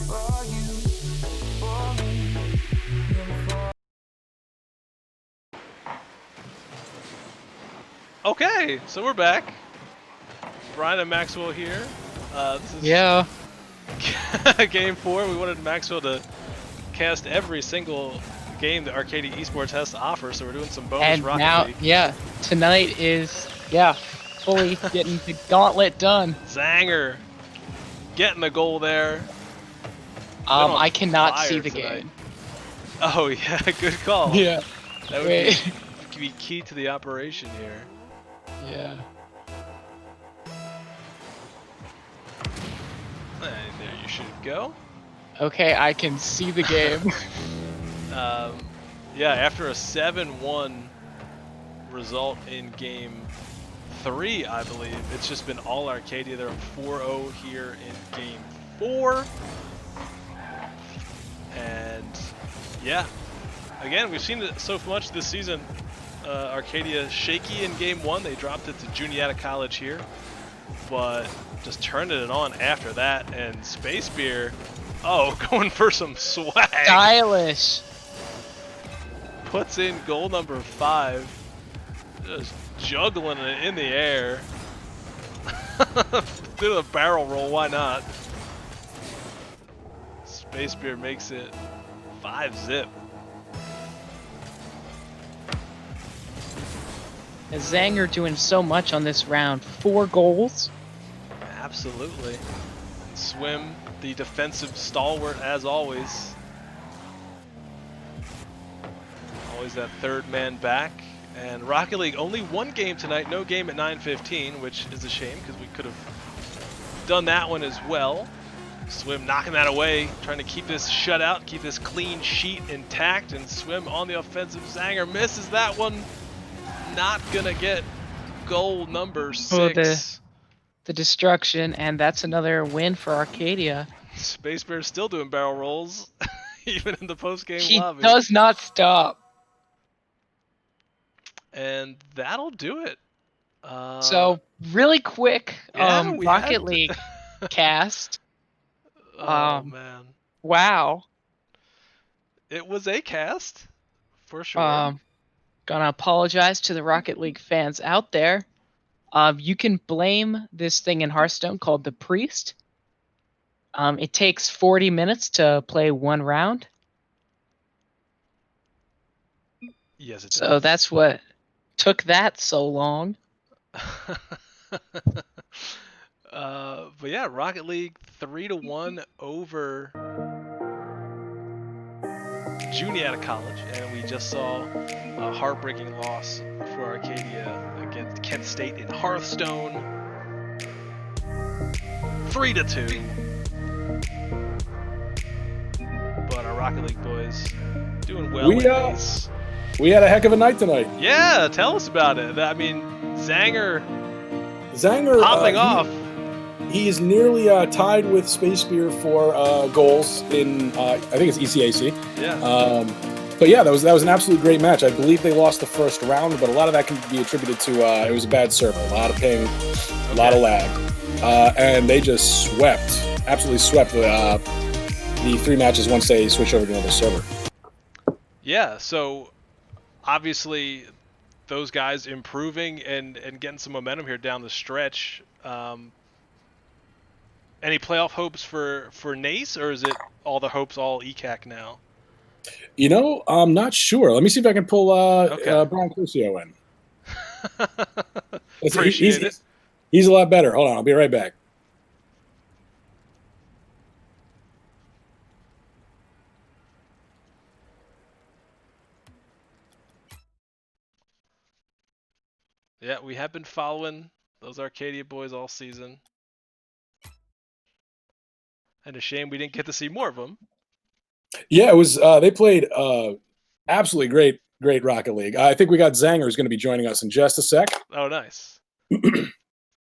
For you, for me, and for
Okay, so we're back. Brian and Maxwell here. This is
Yeah.
game 4. We wanted Maxwell to cast every single game that Arcadia Esports has to offer, so we're doing some bonus
And
Rocket
now,
League.
yeah, tonight is, fully getting the gauntlet done.
Zanger getting the goal there. Been on
I cannot
fire
see the
tonight.
game.
Oh yeah, good call.
Yeah.
That would
Wait.
be key to the operation here.
Yeah.
And there you should go.
Okay, I can see the game.
Yeah, after a 7-1 result in game 3, I believe, it's just been all Arcadia. They're up 4-0 here in game 4. And yeah, again, we've seen it so much this season. Arcadia shaky in game 1. They dropped it to Juniata College here, but just turned it on after that. And Space Beer, going for some swag.
Stylish.
Puts in goal number 5. Just juggling it in the air. Do the barrel roll, why not? Space Beer makes it 5-zip.
Zanger doing so much on this round. 4 goals.
Absolutely. And Swim, the defensive stalwart as always. Always that third man back. And Rocket League only 1 game tonight, no game at 9:15, which is a shame because we could have done that one as well. Swim knocking that away, trying to keep this shutout, keep this clean sheet intact, and Swim on the offensive. Zanger misses that one. Not gonna get goal number 6.
Oh, the destruction, and that's another win for Arcadia.
Space Bear's still doing barrel rolls, even in the post-game
He
lobby.
does not stop.
And that'll do it.
So really quick,
yeah, we
Rocket
had-
League cast.
Oh man,
Wow.
it was a cast for sure.
Gonna apologize to the Rocket League fans out there. You can blame this thing in Hearthstone called the Priest. It takes 40 minutes to play 1 round.
Yes, it
So
does.
that's what took that so long.
But yeah, Rocket League 3-1 over Juniata College, and we just saw a heartbreaking loss for Arcadia against Kent State in Hearthstone. 3-2. But our Rocket League boys doing well in NACE.
We had a heck of a night tonight.
Yeah, tell us about it. I mean, Zanger
hopping
popping off.
He is nearly tied with Space Beer for goals in I think it's ECAC.
Yeah.
But yeah, that was an absolutely great match. I believe they lost the first round, but a lot of that can be attributed to it was a bad server, a lot of ping, a lot of lag, and they just absolutely swept the 3 matches once they switched over to another server.
Yeah. So obviously those guys improving and getting some momentum here down the stretch. Any playoff hopes for NACE, or is it all the hopes all ECAC now?
I'm not sure. Let me see if I can pull
Okay.
Brian Crucio in.
Appreciate it.
He's a lot better. Hold on, I'll be right back.
Yeah, we have been following those Arcadia boys all season. And a shame we didn't get to see more of them.
Yeah, it was. They played absolutely great Rocket League. I think we got Zanger is going to be joining us in just a sec.
Oh, nice.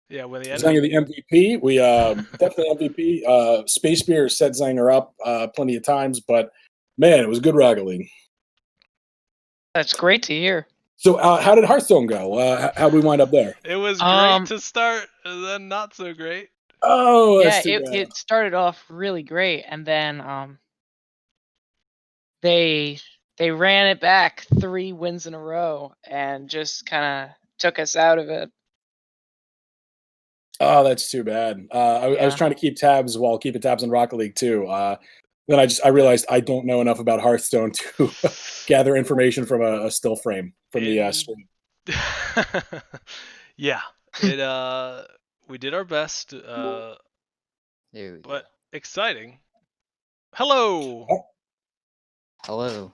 Yeah, when the
Zanger,
enemy.
the MVP. We definitely MVP. Space Beer set Zanger up plenty of times, but man, it was good Rocket League.
That's great to hear.
So, how did Hearthstone go? How did we wind up there?
It was great to start, and then not so great.
Oh,
Yeah,
that's too bad.
it started off really great, and then they ran it back 3 wins in a row and just kind of took us out of it.
Oh, that's too bad. I was
Yeah.
trying to keep tabs while keeping tabs on Rocket League too. Then I realized I don't know enough about Hearthstone to gather information from a still frame from the stream.
Yeah, it we did our best,
There we go.
but exciting. Hello.
Hello.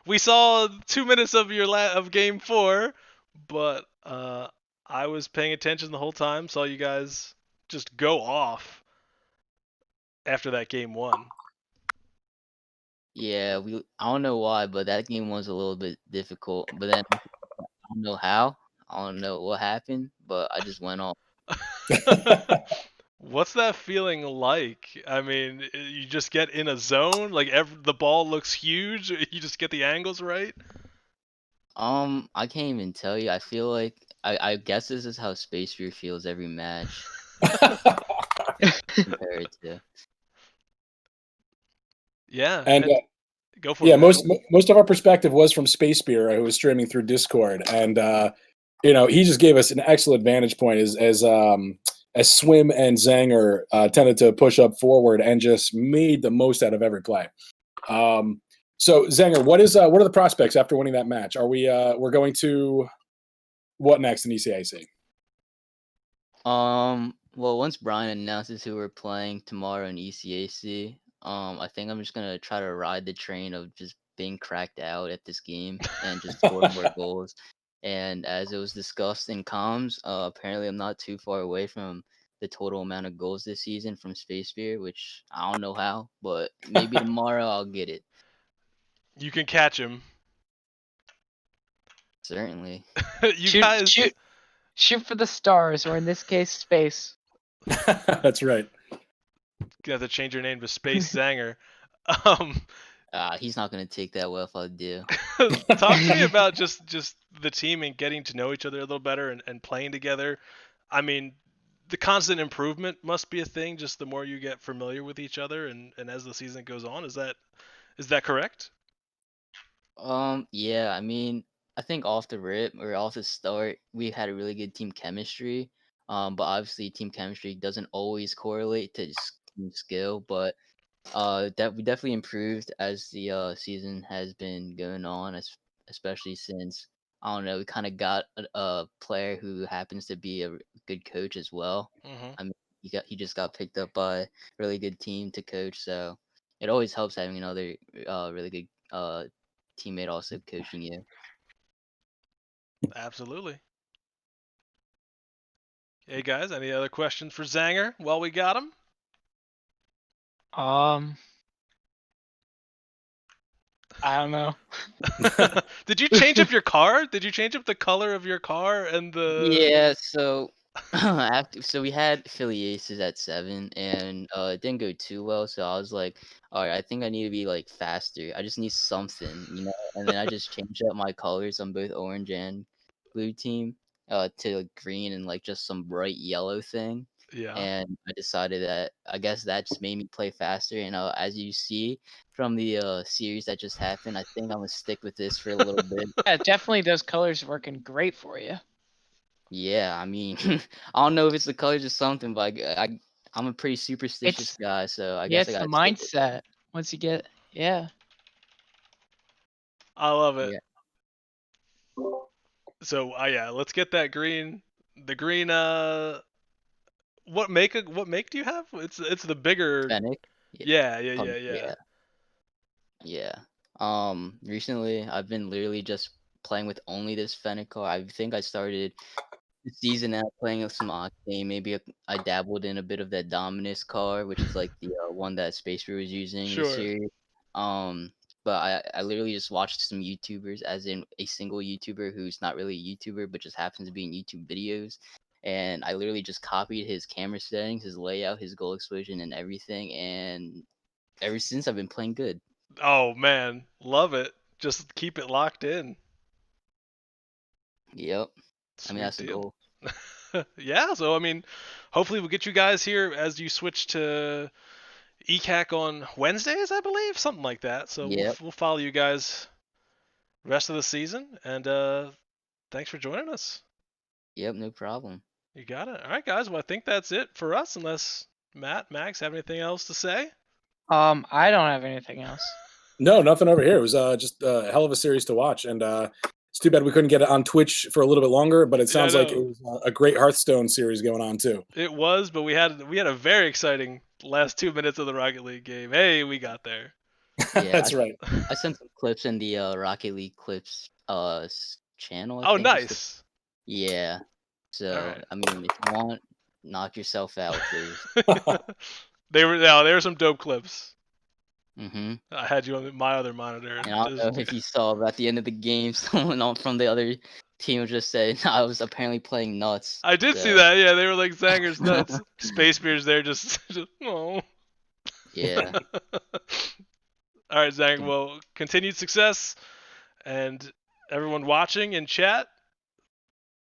We saw 2 minutes of of game 4, but I was paying attention the whole time. Saw you guys just go off after that game 1.
Yeah, I don't know why, but that game was a little bit difficult. But then I don't know how. I don't know what happened, but I just went off.
What's that feeling like? I mean, you just get in a zone, like the ball looks huge, you just get the angles right.
I can't even tell you. I feel like I guess this is how Space Sphere feels every match compared to.
Yeah,
And
go for
yeah,
it.
most of our perspective was from Space Beer, who was streaming through Discord, and he just gave us an excellent vantage point as Swim and Zanger tended to push up forward and just made the most out of every play. So Zanger, what are the prospects after winning that match? Are we're going to what next in ECAC?
Well, once Brian announces who we're playing tomorrow in ECAC, I think I'm just gonna try to ride the train of just being cracked out at this game and just score more goals. And as it was discussed in comms, apparently I'm not too far away from the total amount of goals this season from Space Sphere, which I don't know how, but maybe tomorrow I'll get it.
You can catch him.
Certainly.
Shoot for the stars, or in this case, space.
That's right.
You have to change your name to Space Zanger.
He's not gonna take that well if I do.
Talk to me about just the team and getting to know each other a little better and playing together. I mean, the constant improvement must be a thing. Just the more you get familiar with each other, and as the season goes on, is that correct?
Yeah, I mean, I think off the rip or off the start, we had a really good team chemistry. But obviously team chemistry doesn't always correlate to team skill, but that we definitely improved as the season has been going on, especially since I don't know, we kind of got a player who happens to be a good coach as well.
Mm-hmm.
I mean, he just got picked up by a really good team to coach, so it always helps having another really good teammate also coaching you.
Absolutely. Hey guys, any other questions for Zanger while we got him?
I don't know.
Did you change up your car? Did you change up the color of your car and the?
Yeah, so so we had affiliations at 7 and it didn't go too well, so I was like, all right, I think I need to be like faster. I just need something, and then I just changed up my colors on both orange and blue team to like, green and like just some bright yellow thing.
Yeah.
And I decided that I guess that just made me play faster. And as you see from the series that just happened, I think I'm gonna stick with this for a little bit.
Yeah, definitely those colors working great for you.
Yeah, I mean, I don't know if it's the colors or something, but I'm a pretty superstitious guy, so I guess I
It's the
gotta stick with it.
mindset. Once you get, yeah.
I love it.
Yeah.
So yeah, let's get that green. The green. What make do you have? It's the bigger.
Fennec. Yeah.
Yeah, yeah,
Oh,
yeah, yeah.
yeah. Yeah. Recently I've been literally just playing with only this Fennec card. I think I started the season out playing with some Octane. Maybe I dabbled in a bit of that Dominus card, which is like the one that Space Brew was using this
Sure.
series. Um, but I literally just watched some YouTubers, as in a single YouTuber who's not really a YouTuber, but just happens to be in YouTube videos. And I literally just copied his camera settings, his layout, his goal explosion, and everything. And ever since, I've been playing good.
Oh man, love it. Just keep it locked in.
Yep. I mean,
Sweet
that's the
deal.
goal.
Yeah, so I mean, hopefully we'll get you guys here as you switch to ECAC on Wednesdays, I believe, something like that. So
Yep.
we'll follow you guys rest of the season, and thanks for joining us.
Yep. No problem.
You got it. All right, guys. Well, I think that's it for us, unless Matt, Max have anything else to say.
I don't have anything else.
No, nothing over here. It was just a hell of a series to watch, and it's too bad we couldn't get it on Twitch for a little bit longer. But it
Yeah, I
sounds like it
know.
was a great Hearthstone series going on too.
It was, but we had a very exciting last 2 minutes of the Rocket League game. Hey, we got there.
Yeah,
That's right.
I sent some clips in the Rocket League clips channel. I
Oh,
think is the
nice.
yeah.
All
So
right.
I mean, if you want, knock yourself out, please.
There were some dope clips.
Mm-hmm.
I had you on my other monitor.
And I don't know if you saw, but at the end of the game, someone from the other team just said I was apparently playing nuts.
I did see
So
that. Yeah, they were like Zanger's nuts. Space Beer's there, just oh.
yeah.
All right, Zang. Well, continued success, and everyone watching in chat.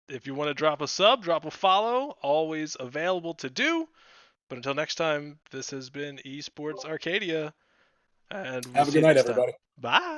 If you want to drop a sub, drop a follow. Always available to do. But until next time, this has been Esports Arcadia, and we'll
Have a
see
good
you
night,
next time.
everybody.
Bye.